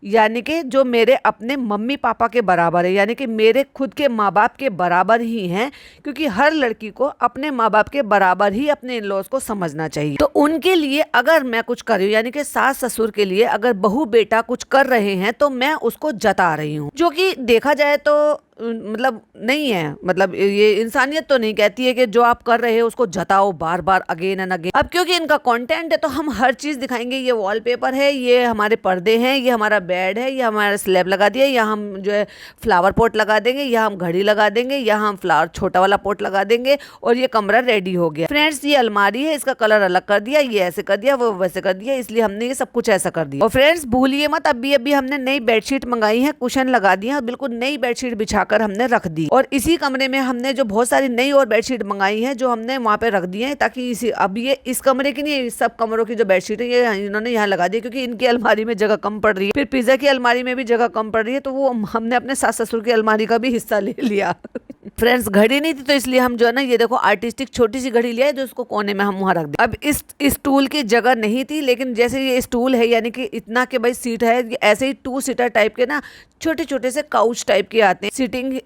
यानी कि जो मेरे अपने मम्मी पापा के बराबर है, यानी कि मेरे खुद के माँ बाप के बराबर ही हैं, क्योंकि हर लड़की को अपने माँ बाप के बराबर ही अपने इन लॉज को समझना चाहिए। तो उनके लिए अगर मैं कुछ कर रही हूँ, यानी कि सास ससुर के लिए अगर बहू बेटा कुछ कर रहे हैं, तो मैं उसको जता रही हूँ, जो कि देखा जाए तो मतलब नहीं है, मतलब ये इंसानियत तो नहीं कहती है कि जो आप कर रहे हो उसको जताओ बार बार अगेन एंड अगेन। अब क्योंकि इनका कंटेंट है तो हम हर चीज दिखाएंगे। ये वॉलपेपर है, ये हमारे पर्दे हैं, ये हमारा बेड है, ये हमारा स्लैब लगा दिया, या हम जो है फ्लावर पॉट लगा देंगे, या हम घड़ी लगा देंगे, या हम फ्लावर छोटा वाला पॉट लगा देंगे और ये कमरा रेडी हो गया। फ्रेंड्स ये अलमारी है, इसका कलर अलग कर दिया, ये ऐसे कर दिया, वो वैसे कर दिया, इसलिए हमने ये सब कुछ ऐसा कर दिया। और फ्रेंड्स भूलिए मत, अभी हमने नई बेडशीट मंगाई है, कुशन लगा दिया, बिल्कुल नई बेडशीट बिछा लाकर हमने रख दी। और इसी कमरे में हमने जो बहुत सारी नई और बेडशीट मंगाई है जो हमने वहाँ पे रख दी है, ताकि अब ये इस कमरे की नहीं, सब कमरों की जो बेडशीट है ये इन्होंने यहाँ लगा दी, क्योंकि इनकी अलमारी में जगह कम पड़ रही है, फिर पिज्जा की अलमारी में भी जगह कम पड़ रही है, तो वो हमने अपने सास ससुर की अलमारी का भी हिस्सा ले लिया। फ्रेंड्स, घड़ी नहीं थी तो इसलिए हम जो है ना ये देखो आर्टिस्टिक छोटी सी घड़ी लिया है, जो उसको कोने में हम वहाँ रख दिया। अब इस स्टूल की जगह नहीं थी, लेकिन जैसे ये स्टूल है यानी कि इतना के भाई सीट है, ऐसे ही 2 सीटर टाइप के ना छोटे छोटे से काउच टाइप के आते हैं,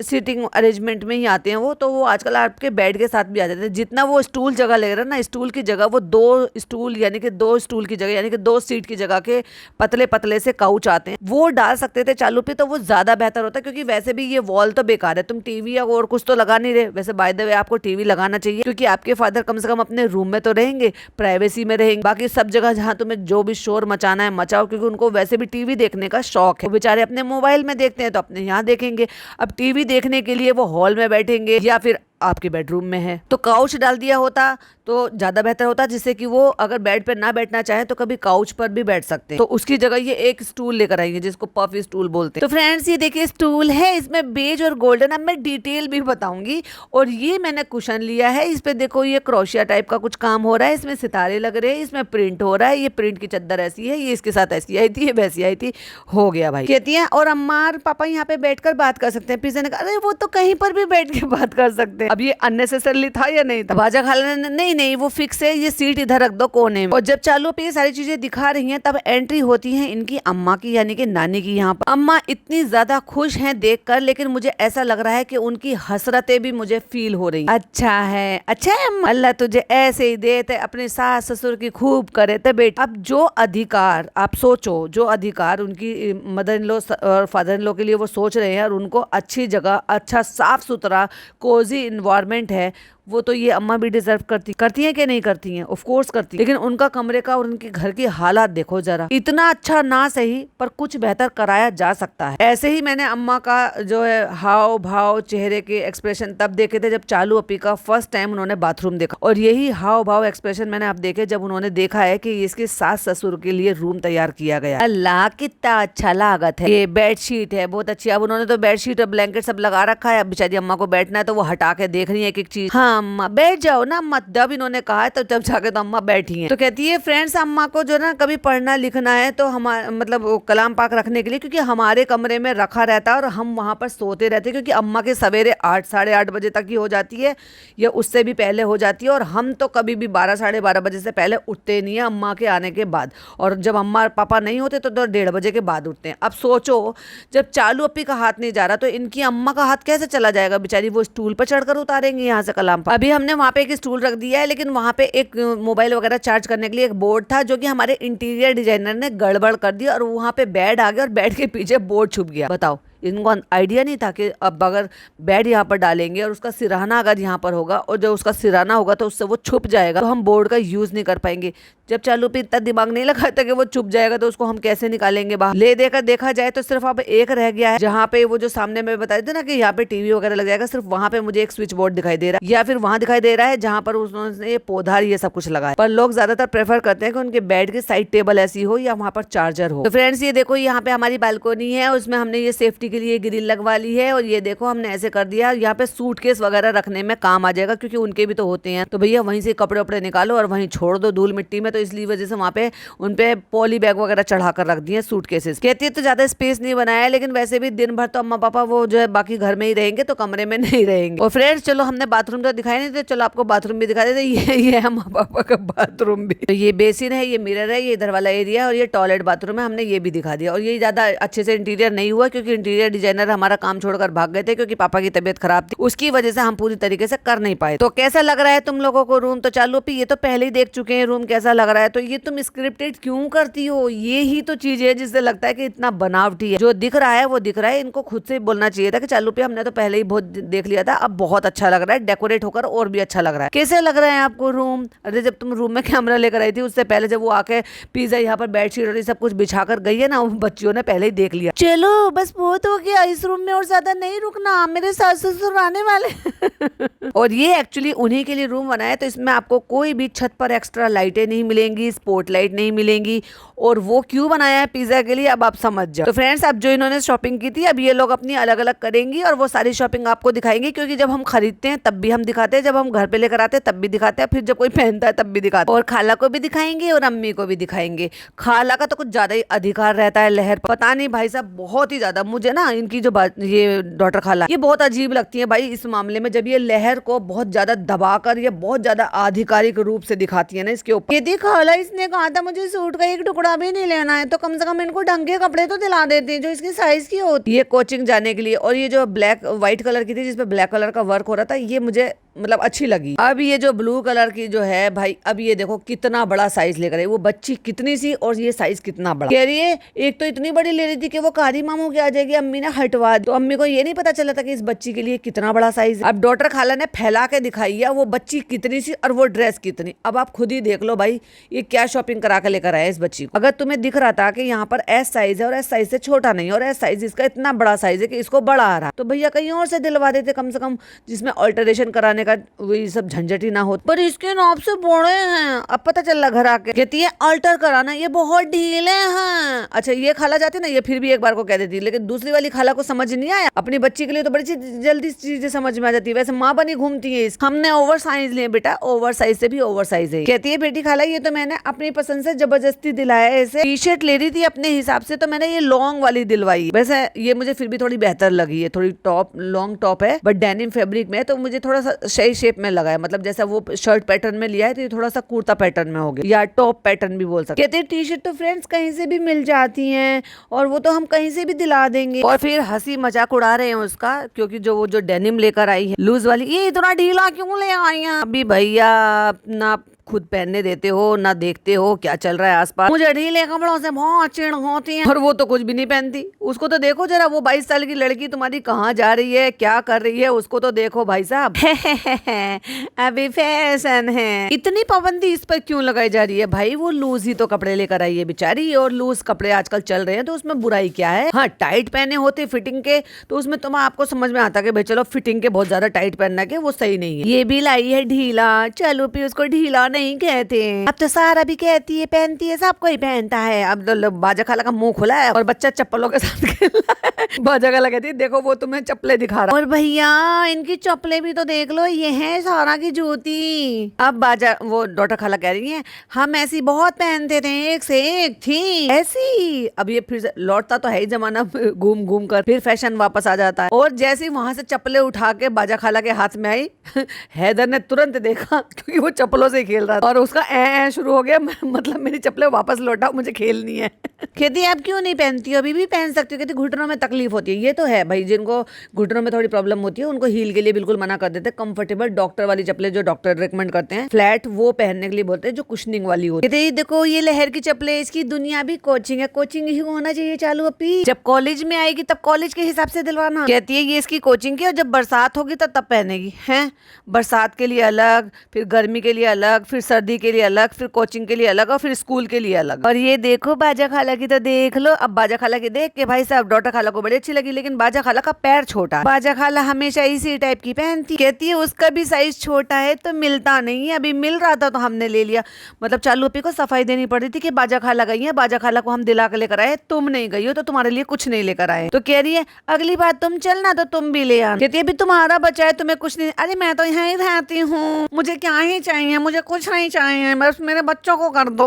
सीटिंग अरेंजमेंट में ही आते हैं वो, तो वो आजकल आपके बेड के साथ भी आ जाते हैं। जितना वो स्टूल जगह ले रहा है ना, स्टूल की जगह वो 2 स्टूल यानी कि 2 स्टूल की जगह यानी कि 2 सीट की जगह के पतले पतले से काउच आते हैं, वो डाल सकते थे चालू पे, तो वो ज्यादा बेहतर होता है। क्योंकि वैसे भी ये वॉल तो बेकार है, तुम टीवी या और कुछ तो लगा नहीं रहे। वैसे बाय द वे आपको टीवी लगाना चाहिए, क्योंकि आपके फादर कम से कम अपने रूम में तो रहेंगे, प्राइवेसी में रहेंगे, बाकी सब जगह जहाँ तुम्हें जो भी शोर मचाना है मचाओ, क्योंकि उनको वैसे भी टीवी देखने का शौक है। वो बेचारे अपने मोबाइल में देखते हैं तो अपने यहाँ देखेंगे। अब टीवी देखने के लिए वो हॉल में बैठेंगे या फिर आपके बेडरूम में है, तो काउच डाल दिया होता तो ज्यादा बेहतर होता, जिससे कि वो अगर बेड पे ना बैठना चाहे तो कभी काउच पर भी बैठ सकते हैं। तो उसकी जगह ये एक स्टूल लेकर आएंगे जिसको पफी स्टूल बोलते हैं। तो फ्रेंड्स, ये देखिए स्टूल है, इसमें बेज और गोल्डन, अब मैं डिटेल भी बताऊंगी। और ये मैंने कुशन लिया है, इस पे देखो ये क्रोशिया टाइप का कुछ काम हो रहा है, इसमें सितारे लग रहे हैं, इसमें प्रिंट हो रहा है। ये प्रिंट की चद्दर ऐसी है, ये इसके साथ ऐसी आई थी, ये वैसी आई थी, हो गया भाई। कहती है और अम्मा और पापा यहाँ पे बैठकर बात कर सकते हैं। पिज़्ज़ा ने कहा अरे वो तो कहीं पर भी बैठ के बात कर सकते हैं। अब ये अननेसेसरली था या नहीं था? बाजा खाला ने नहीं वो फिक्स है, ये सीट इधर रख दो कोने में। और जब चालू पे ये सारी चीजें दिखा रही हैं, तब एंट्री होती है इनकी अम्मा की यानी कि नानी की। यहाँ पर अम्मा इतनी ज्यादा खुश हैं देखकर, लेकिन मुझे ऐसा लग रहा है कि उनकी हसरतें भी मुझे फील हो रही। अच्छा है अम्मा, अल्लाह तुझे ऐसे ही देते, अपने सास ससुर की खूब करे ते बेटा। अब जो अधिकार आप सोचो, जो अधिकार उनकी मदर इन लॉ और फादर इन लॉ के लिए वो सोच रहे हैं, और उनको अच्छी जगह, अच्छा साफ सुथरा कोजी इन्वायरमेंट है, वो तो ये अम्मा भी डिजर्व करती हैं कि नहीं करती हैं? ऑफ कोर्स करती। लेकिन उनका कमरे का और उनके घर की हालात देखो जरा, इतना अच्छा ना सही पर कुछ बेहतर कराया जा सकता है। ऐसे ही मैंने अम्मा का जो है हाव भाव, चेहरे के एक्सप्रेशन तब देखे थे जब चालू अपी का फर्स्ट टाइम उन्होंने बाथरूम देखा, और यही हाव भाव एक्सप्रेशन मैंने अब देखे जब उन्होंने देखा है कि इसके सास ससुर के लिए रूम तैयार किया गया। अल्लाह कितना अच्छा लागत है। ये बेडशीट है बहुत अच्छी। अब उन्होंने तो बेडशीट और ब्लैंकेट सब लगा रखा है, अब बेचारी अम्मा को बैठना है तो वो हटा के देख रही है एक एक चीज। हाँ अम्मा बैठ जाओ ना अम्मा, जब इन्होंने कहा है तो जब जाके तो अम्मा बैठी हैं। तो कहती है फ्रेंड्स, अम्मा को जो ना कभी पढ़ना लिखना है तो हमारे मतलब कलाम पाक रखने के लिए, क्योंकि हमारे कमरे में रखा रहता है और हम वहाँ पर सोते रहते हैं, क्योंकि अम्मा के सवेरे 8 साढ़े 8 बजे तक ही हो जाती है या उससे भी पहले हो जाती है, और हम तो कभी भी 12 साढ़े 12 बजे से पहले उठते नहीं है अम्मा के आने के बाद, और जब अम्मा और पापा नहीं होते तो 1:30 बजे के बाद उठते हैं। अब सोचो जब चालू अपी का हाथ नहीं जा रहा तो इनकी अम्मा का हाथ कैसे चला जाएगा? बेचारी वो स्टूल पर चढ़कर उतारेंगे यहाँ से कलाम पाक। अभी हमने वहाँ पे एक स्टूल रख दिया है, लेकिन वहाँ पे एक मोबाइल वगैरह चार्ज करने के लिए एक बोर्ड था जो कि हमारे इंटीरियर डिजाइनर ने गड़बड़ कर दिया, और वहाँ पे बेड आ गया और बेड के पीछे बोर्ड छुप गया। बताओ, इनको आइडिया नहीं था कि अब अगर बेड यहाँ पर डालेंगे और उसका सिरहाना अगर यहाँ पर होगा और जब उसका सिरहाना होगा तो उससे वो छुप जाएगा, तो हम बोर्ड का यूज नहीं कर पाएंगे। जब चालू पे इतना दिमाग नहीं लगा था कि वो छुप जाएगा तो उसको हम कैसे निकालेंगे बाहर। ले देकर देखा जाए तो सिर्फ अब एक रह गया है, जहाँ पे वो जो सामने में बताए थे ना कि यहाँ पे टीवी वगैरह लग जाएगा, सिर्फ वहाँ पे मुझे एक स्विच बोर्ड दिखाई दे रहा है, या फिर वहाँ दिखाई दे रहा है जहाँ पर उन्होंने पौधा ये सब कुछ लगाया। पर लोग ज्यादातर प्रेफर करते हैं कि उनके बेड की साइड टेबल ऐसी हो या वहाँ पर चार्जर हो। तो फ्रेंड्स, ये देखो यहाँ पे हमारी बालकोनी है, उसमें हमने ये सेफ्टी के लिए ग्रिल लगवा ली है, और ये देखो हमने ऐसे कर दिया, यहाँ पे सूटकेस वगैरह रखने में काम आ जाएगा, क्योंकि उनके भी तो होते हैं, तो भैया वहीं से कपड़े वपड़े निकालो और वहीं छोड़ दो धूल मिट्टी में। तो इसलिए वजह से वहाँ पे उनपे पॉली बैग वगैरह चढ़ा कर रख दिए सूटकेसेस। कहती है तो ज्यादा स्पेस नहीं बनाया है, लेकिन वैसे भी दिन भर तो अम्मा पापा वो जो है बाकी घर में ही रहेंगे, तो कमरे में नहीं रहेंगे। और फ्रेंड्स चलो, हमने बाथरूम तो दिखाई नहीं, तो चलो आपको बाथरूम भी दिखा देते। ये अम्मा पापा का बाथरूम भी, तो ये बेसिन है, ये मिरर है, ये इधर वाला एरिया है, और ये टॉयलेट बाथरूम है, हमने ये भी दिखा दिया। और ये ज्यादा अच्छे से इंटीरियर नहीं हुआ, क्योंकि इंटीरियर डिजाइनर हमारा काम छोड़कर भाग गए थे, क्योंकि पापा की तबीयत खराब थी, उसकी वजह से हम पूरी तरीके से कर नहीं पाए। तो कैसा लग रहा है तुम लोगों को रूम? तो चालू भी ये तो पहले ही देख चुके हैं रूम कैसा लग रहा है, तो ये तुम स्क्रिप्टेड क्यों करती हो? ये ही तो चीज है जिससे लगता है कि इतना बनावटी है। जो दिख रहा है वो दिख रहा है, इनको खुद से बोलना चाहिए था कि चालू पे हमने तो पहले ही बहुत देख लिया था, अब बहुत अच्छा लग रहा है, डेकोरेट होकर और भी अच्छा लग रहा है। कैसे लग रहा है आपको रूम? अरे जब तुम रूम में कैमरा लेकर आई थी उससे पहले जब वो आके पिज्जा यहाँ पर बेडशीट और सब कुछ बिछा कर गई है ना, बच्चियों ने पहले ही देख लिया। चलो बस बहुत हो गया, इस रूम में और ज्यादा नहीं रुकना, मेरे सास ससुर आने वाले। और ये एक्चुअली उन्हीं के लिए रूम बनाया है, तो इसमें आपको कोई भी छत पर एक्स्ट्रा लाइटें नहीं मिलेंगी, स्पॉटलाइट नहीं मिलेंगी। और वो क्यों बनाया है पिज्जा के लिए अब आप समझ जाओ। तो फ्रेंड्स, अब जो इन्होंने शॉपिंग की थी अब ये लोग अपनी अलग अलग करेंगी और वो सारी शॉपिंग आपको दिखाएंगे, क्योंकि जब हम खरीदते हैं तब भी हम दिखाते हैं, जब हम घर पे लेकर आते हैं तब भी दिखाते हैं, फिर जब कोई पहनता है तब भी दिखाते हैं। और खाला को भी दिखाएंगे और अम्मी को भी दिखाएंगे। खाला का तो कुछ ज्यादा ही अधिकार रहता है लहर, पता नहीं भाई साहब, बहुत ही ज्यादा। मुझे ना इनकी जो ये डॉटर खाला ये बहुत अजीब लगती है भाई इस मामले में, जब ये लहर को बहुत ज्यादा दबाकर या बहुत ज्यादा आधिकारिक रूप से दिखाती है ना इसके ऊपर। ये खाला, इसने कहा था मुझे सूट का एक टुकड़ा भी नहीं लेना है, तो कम से कम इनको ढंग के कपड़े तो दिला देते हैं जो इसकी साइज की होती है कोचिंग जाने के लिए। और ये जो ब्लैक व्हाइट कलर की थी जिसपे ब्लैक कलर का वर्क हो रहा था, ये मुझे मतलब अच्छी लगी। अब ये जो ब्लू कलर की जो है भाई, अब ये देखो कितना बड़ा साइज लेकर आई। वो बच्ची कितनी सी और ये साइज कितना बड़ा कह रही है। एक तो इतनी बड़ी ले रही थी कि वो कारी मामू की आ जाएगी, अम्मी ने हटवा दी। तो अम्मी को ये नहीं पता चला था कि इस बच्ची के लिए कितना बड़ा साइज है। अब डॉटर खाला ने फैला के दिखाई है वो बच्ची कितनी सी और वो ड्रेस कितनी। अब आप खुद ही देख लो भाई ये क्या शॉपिंग करा के लेकर आया इस बच्ची को। अगर तुम्हें दिख रहा था कि यहाँ पर एस साइज है और एस साइज से छोटा नहीं और एस साइज इसका इतना बड़ा साइज है कि इसको बड़ा आ रहा, तो भैया कहीं और से दिलवा देते कम से कम, जिसमें अल्टरेशन कराने का वही सब झंझट ही ना हो। पर इसके नाप से बड़े हैं। अब पता चल रहा घर आके, कहती है अल्टर कराना, ये बहुत ढीले हैं। अच्छा ये खाला जाती ना, ये फिर भी एक बार को कह देती, लेकिन दूसरी वाली खाला को समझ नहीं आया। अपनी बच्ची के लिए तो बड़ी जल्दी चीजें समझ में आ जाती है। वैसे माँ बनी घूमती है, हमने ओवर साइज लिए बेटा, ओवर साइज से भी ओवर साइज है। कहती है बेटी खाला ये तो मैंने अपनी पसंद से जबरदस्ती दिलाया है। ऐसे टी शर्ट ले रही थी अपने हिसाब से तो मैंने ये लॉन्ग वाली दिलवाई। वैसे ये मुझे फिर भी थोड़ी बेहतर लगी है, थोड़ी टॉप लॉन्ग टॉप है बट डेनिम फैब्रिक में, तो मुझे थोड़ा सा सही शेप में लगा है। मतलब जैसा वो शर्ट पैटर्न में लिया है तो ये थोड़ा सा कुर्ता पैटर्न में हो गया या टॉप पैटर्न भी बोल सकते। कहते हैं टी शर्ट तो फ्रेंड्स कहीं से भी मिल जाती हैं और वो तो हम कहीं से भी दिला देंगे। और फिर हंसी मजाक उड़ा रहे हैं उसका, क्योंकि जो वो जो डेनिम लेकर आई है लूज वाली, ये इतना ढीला क्यों ले आई है। अभी भैया अपना खुद पहनने देते हो ना, देखते हो क्या चल रहा है आसपास। मुझे ढीले कपड़ों से बहुत चिढ़ होती है। और वो तो कुछ भी नहीं पहनती, उसको तो देखो जरा, वो 22 साल की लड़की तुम्हारी कहाँ जा रही है, क्या कर रही है, उसको तो देखो भाई साहब। अभी फैशन है, इतनी पाबंदी इस पर क्यों लगाई जा रही है भाई। वो लूज ही तो कपड़े लेकर आई है बेचारी, और लूज कपड़े आजकल चल रहे हैं तो उसमें बुराई क्या है। हाँ टाइट पहने होते फिटिंग के तो उसमें तुम आपको समझ में आता कि भाई चलो फिटिंग के बहुत ज्यादा टाइट पहनना के वो सही नहीं है। ये भी लाई है ढीला, चलो फिर उसको ढीला नहीं कहते हैं। अब तो सारा भी कहती है, पहनती है, सब कोई पहनता है। अब तो बाजा खाला का मुंह खुला है और बच्चा चप्पलों के साथ खेल रहा है। बाजा खाला कहती है देखो वो तुम्हें चप्पलें दिखा रहा है। और भैया इनकी चप्पलें भी तो देख लो, ये है सारा की जूती। अब बाजा वो डॉटर खाला कह रही है हम ऐसी बहुत पहनते थे, एक से एक थी ऐसी। अब ये फिर लौटता तो है ही जमाना घूम घूम कर, फिर फैशन वापस आ जाता है। और जैसे वहां से चप्पलें उठा के बाजा खाला के हाथ में आई, हैदर ने तुरंत देखा क्योंकि वो चप्पलों से खेल रहा था और उसका ए शुरू हो गया, मतलब मेरी चप्पलें वापस लौटाओ, मुझे खेलनी है। कहती है आप क्यों नहीं पहनती हो, अभी भी पहन सकती हो। कहती घुटनों में तकलीफ होती है। ये तो है भाई, जिनको घुटनों में थोड़ी प्रॉब्लम होती है उनको हील के लिए बिल्कुल मना कर देते हैं। कंफर्टेबल डॉक्टर वाली चप्पलें जो डॉक्टर रिकमेंड करते हैं फ्लैट, वो पहनने के लिए बोलते हैं जो कुशनिंग वाली होती है। कहते देखो ये लहर की चप्पलें, इसकी दुनिया भी कोचिंग है, कोचिंग ही होना चाहिए चालू अपी। जब कॉलेज में आएगी तब कॉलेज के हिसाब से दिलवाना। कहती है ये इसकी कोचिंग की, और जब बरसात होगी तब पहनेगी। है बरसात के लिए अलग, फिर गर्मी के लिए अलग, फिर सर्दी के लिए अलग, फिर कोचिंग के लिए अलग और फिर स्कूल के लिए अलग। और ये देखो बाजा खाला की तो देख लो। अब बाजा खाला की देख के भाई साहब डॉटर खाला को बड़ी अच्छी लगी, लेकिन बाजा खाला का पैर छोटा। बाजा खाला हमेशा इसी टाइप की पहनती। कहती है उसका भी साइज छोटा है तो मिलता नहीं है, अभी मिल रहा था तो हमने ले लिया। मतलब चालू अपी को सफाई देनी पड़ रही थी कि बाजा खाला गई है, बाजा खाला को हम दिला के लेकर आए, तुम नहीं गई हो तो तुम्हारे लिए कुछ नहीं लेकर आए। तो कह रही है अगली बार तुम चलना तो तुम भी ले आना। कहती है अभी तुम्हारा बच्चा है तुम्हें कुछ नहीं। अरे मैं तो यहाँ ही रहती हूँ, मुझे क्या ही चाहिए, मुझे कुछ नहीं चाहिए, बस मेरे बच्चों को कर दो।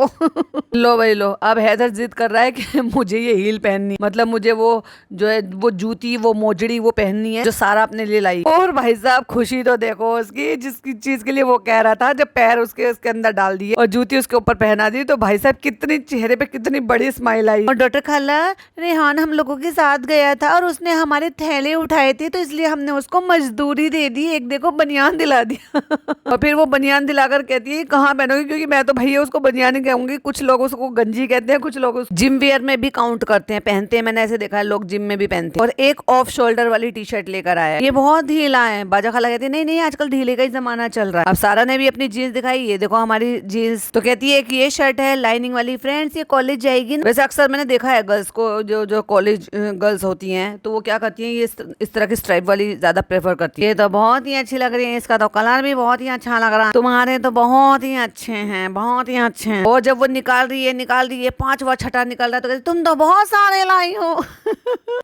लो भाई लो, अब हैदर जिद कर रहा है कि मुझे ये हील पहननी, मतलब मुझे वो जो है वो जूती वो मोजड़ी वो पहननी है जो सारा अपने लिए लाई। और भाई साहब खुशी तो देखो उसकी, जिसकी चीज के लिए वो कह रहा था, जब पैर उसके अंदर डाल दिए और जूती उसके ऊपर पहना दी तो भाई साहब कितनी चेहरे पे कितनी बड़ी स्माइल आई। और डॉक्टर खाला रेहान हम लोगों के साथ गया था और उसने हमारे थैले उठाए थे तो इसलिए हमने उसको मजदूरी दे दी, एक देखो बनियान दिला दिया। और फिर वो बनियान दिलाकर कहती है कहाँ पहनोगी, क्योंकि मैं तो भैया उसको बनियान कहूंगी, कुछ लोग उसको गंजी कहते हैं, कुछ लोग जिम वेयर में भी काउंट करते हैं, पहनते हैं। मैंने ऐसे देखा है लोग जिम में भी पहनते हैं। और एक ऑफ शोल्डर वाली टी शर्ट लेकर आया, ये बहुत ढीला है। बाजा खाला कहती है नहीं नहीं आजकल ढीले का ही जमाना चल रहा है। अब सारा ने भी अपनी जीन्स दिखाई, ये देखो हमारी जीन्स। तो कहती है कि ये शर्ट है लाइनिंग वाली, फ्रेंड्स ये कॉलेज जाएगी। वैसे अक्सर मैंने देखा है गर्ल्स को, जो कॉलेज गर्ल्स होती हैं तो वो क्या करती हैं, ये इस तरह की स्ट्राइप वाली ज्यादा प्रेफर करती है। ये तो बहुत ही अच्छी लग रही है, इसका तो कलर भी बहुत ही अच्छा लग रहा है, तुम्हारे तो बहुत ही अच्छे हैं, बहुत ही अच्छे हैं। और जब वो निकाल रही है 5वां छठा निकल रहा है तो कहती तुम तो बहुत सारे लाई हो।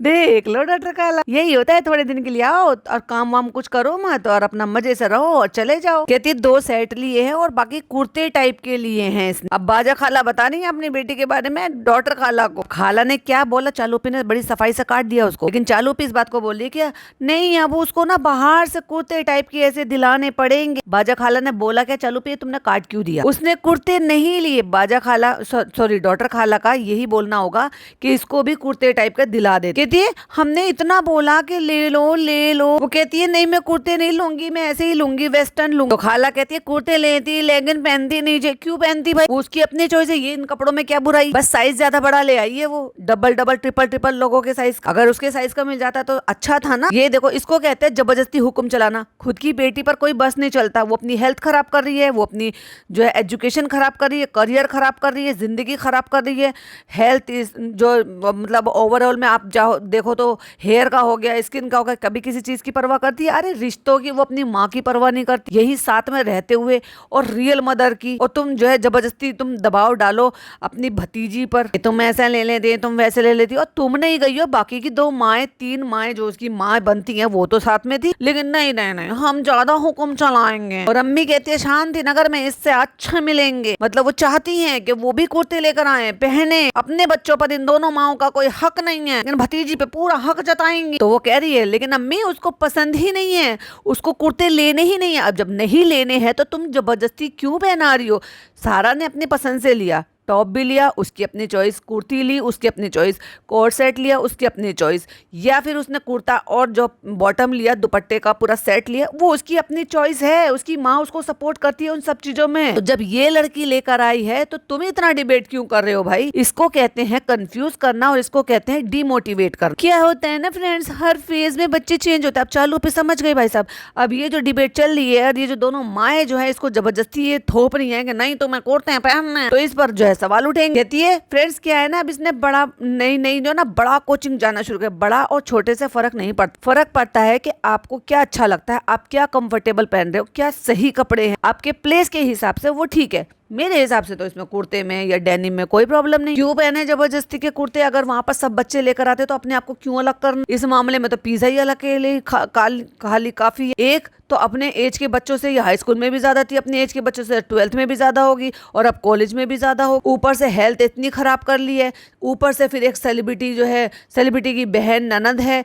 देख लो डॉक्टर काला, यही होता है, थोड़े दिन के लिए आओ और काम वाम कुछ करो मत और अपना मजे से रहो और चले जाओ। कहती है 2 सेट लिए हैं और बाकी कुर्ते टाइप के लिए हैं इसने। अब बाजा खाला बता रही है अपनी बेटी के बारे में डॉक्टर खाला को। खाला ने क्या बोला, चालूपी ने बड़ी सफाई से काट दिया उसको, लेकिन चालूपी इस बात को बोल रही कि नहीं अब उसको ना बाहर से कुर्ते टाइप के ऐसे दिलाने पड़ेंगे। बाजा खाला ने बोला क्या चालूपी तुमने काट क्यों दिया, उसने कुर्ते नहीं लिए। बाजा खाला सॉरी डॉक्टर खाला का यही बोलना होगा कि इसको भी कुर्ते टाइप का दिला दे। कहती है हमने इतना बोला कि ले लो ले लो, वो कहती है नहीं मैं कुर्ते नहीं लूंगी, मैं ऐसे ही लूंगी, वेस्टर्न लूंगी। तो खाला कहती है कुर्ते लेती लेगिन पहनती नीचे, क्यों पहनती भाई, उसकी अपनी चॉइस है, ये इन कपड़ों में क्या बुराई, बस साइज ज्यादा बड़ा ले आई है वो, डबल डबल ट्रिपल ट्रिपल लोगों के साइज, अगर उसके साइज का मिल जाता तो अच्छा था ना। ये देखो इसको कहते हैं जबरदस्ती हुक्म चलाना। खुद की बेटी पर कोई बस नहीं चलता, वो अपनी हेल्थ खराब कर रही है, वो अपनी जो है एजुकेशन खराब कर रही है, करियर खराब कर रही है, जिंदगी खराब कर रही है। हेल्थ जो मतलब ओवरऑल में आप जाओ देखो तो हेयर का हो गया, स्किन का हो गया, कभी किसी चीज की परवाह करती है, अरे रिश्तों की वो अपनी माँ की परवाह नहीं करती, यही साथ में रहते हुए, और रियल मदर की। और तुम जो है जबरदस्ती तुम दबाव डालो अपनी भतीजी पर, तुम ऐसा ले लेते तुम वैसे ले लेती, और तुम नहीं गई हो, बाकी की 2 माएँ 3 माएँ जो उसकी माँ बनती हैं वो तो साथ में थी, लेकिन नहीं नहीं नहीं हम ज्यादा हुक्म चलाएंगे। और अम्मी कहती है शांति नगर में इससे अच्छा मिलेंगे, मतलब वो चाहती हैं कि वो भी कुर्ते लेकर आए पहने, अपने बच्चों पर इन दोनों माओं का कोई हक नहीं है, लेकिन भतीजी पे पूरा हक जताएंगी। तो वो कह रही है लेकिन अम्मी उसको पसंद ही नहीं है, उसको कुर्ते लेने ही नहीं है। अब जब नहीं लेने हैं तो तुम जबरदस्ती क्यों पहना रही हो। सारा ने अपनी पसंद से लिया, टॉप भी लिया उसकी अपनी चॉइस, कुर्ती ली उसकी अपनी चॉइस, कोट सेट लिया उसकी अपनी चॉइस, या फिर उसने कुर्ता और जो बॉटम लिया दुपट्टे का पूरा सेट लिया वो उसकी अपनी चॉइस है, उसकी माँ उसको सपोर्ट करती है उन सब चीजों में। तो जब ये लड़की लेकर आई है तो तुम इतना डिबेट क्यों कर रहे हो भाई। इसको कहते हैं कंफ्यूज करना और इसको कहते हैं डिमोटिवेट करना। क्या होता है ना फ्रेंड्स, हर फेज में बच्चे चेंज होते हैं। अब चालू पे समझ गए भाई साहब। अब ये जो डिबेट चल रही है और ये जो दोनों माएँ जो है इसको जबरदस्ती ये थोप रही है कि नहीं तो मैं कुर्ते पहनना, तो इस पर जो है सवाल उठेंगे। कहती है फ्रेंड्स क्या है ना, अब इसने बड़ा नई जो ना बड़ा कोचिंग जाना शुरू किया। बड़ा और छोटे से फर्क नहीं पड़ता, फर्क पड़ता है कि आपको क्या अच्छा लगता है, आप क्या कंफर्टेबल पहन रहे हो, क्या सही कपड़े हैं आपके प्लेस के हिसाब से वो ठीक है। मेरे हिसाब से तो इसमें कुर्ते में या डेनिम में कोई प्रॉब्लम नहीं। क्यों पहने जबरदस्ती के कुर्ते, अगर वहां पर सब बच्चे लेकर आते तो अपने आप को क्यों अलग करना। इस मामले में तो पिज्जा ही अलग के लिए खाली काफी है। एक तो अपने एज के बच्चों से, हाई स्कूल में भी ज्यादा थी अपने एज के बच्चों से, 12th में भी ज्यादा होगी और अब कॉलेज में भी ज्यादा होगी। ऊपर से हेल्थ इतनी खराब कर ली है, ऊपर से फिर एक सेलिब्रिटी जो है, सेलिब्रिटी की बहन ननद है,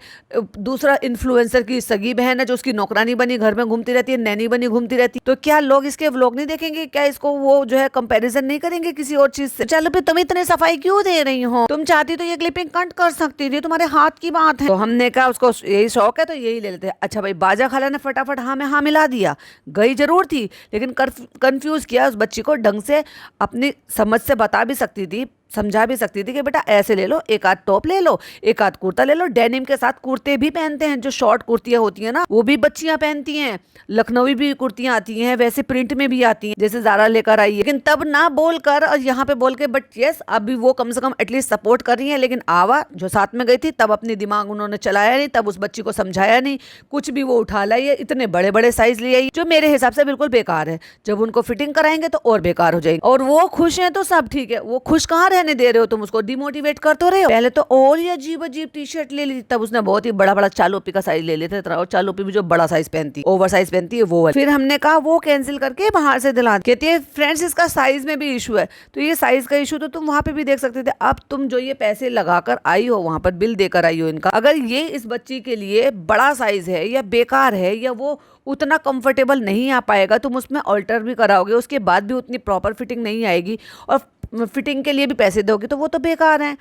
दूसरा इन्फ्लुएंसर की सगी बहन है जो उसकी नौकरानी बनी घर में घूमती रहती है, नैनी बनी घूमती रहती है। तो क्या लोग इसके व्लॉग नहीं देखेंगे, क्या इसको वो जो है कंपैरिजन नहीं करेंगे किसी और चीज से। चलो फिर तुम इतने सफाई क्यों दे रही हो, तुम चाहती तो ये क्लिपिंग कट कर सकती थी, तुम्हारे हाथ की बात है। तो हमने कहा उसको यही शौक है तो यही ले लेते हैं। अच्छा भाई बाजा खाला ने फटाफट हाँ में हाँ मिला दिया, गई जरूर थी लेकिन कंफ्यूज किया उस बच्ची को, ढंग से अपनी समझ से बता भी सकती थी, समझा भी सकती थी कि बेटा ऐसे ले लो, एक आध टॉप ले लो, एक आध कुर्ता ले लो। डेनिम के साथ कुर्ते भी पहनते हैं, जो शॉर्ट कुर्तियां होती हैं ना वो भी बच्चियां पहनती हैं। लखनवी भी कुर्तियां आती हैं, वैसे प्रिंट में भी आती हैं जैसे ज़ारा लेकर आई है। लेकिन तब ना बोल कर और यहाँ पे बोल के, बट यस अभी वो कम से कम एटलीस्ट सपोर्ट कर रही है। लेकिन आवा जो साथ में गई थी तब अपनी दिमाग उन्होंने चलाया नहीं, तब उस बच्ची को समझाया नहीं, कुछ भी वो उठा लाई है, इतने बड़े बड़े साइज ले आई जो मेरे हिसाब से बिल्कुल बेकार है। जब उनको फिटिंग कराएंगे तो और बेकार हो जाएगी। और वो खुश है तो सब ठीक है, वो खुश कहाँ रहने दे रहे हो तुम, उसको डिमोटिवेट कर तो रहे हो। पहले तो और ही अजीब अजीब टी शर्ट ले ली, तब उसने बहुत ही बड़ा बड़ा चालोपी का साइज ले लेते थे, और चालोपी भी जो बड़ा साइज पहनती, ओवर साइज पहनती है वो। फिर हमने कहा वो कैंसिल करके बाहर से दिला। कहती है फ्रेंड्स इसका साइज में भी इशू है, तो ये साइज का इशू तो तुम वहां पे भी देख सकते थे। अब तुम जो ये पैसे लगाकर आई हो, वहां पर बिल देकर आई हो इनका, अगर ये इस बच्ची के लिए बड़ा साइज है या बेकार है या वो उतना कंफर्टेबल नहीं आ पाएगा। तुम उसमें ऑल्टर भी कराओगे, उसके बाद भी उतनी प्रॉपर फिटिंग नहीं आएगी, और फिटिंग के लिए भी पैसे दोगे तो वो तो बेकार है।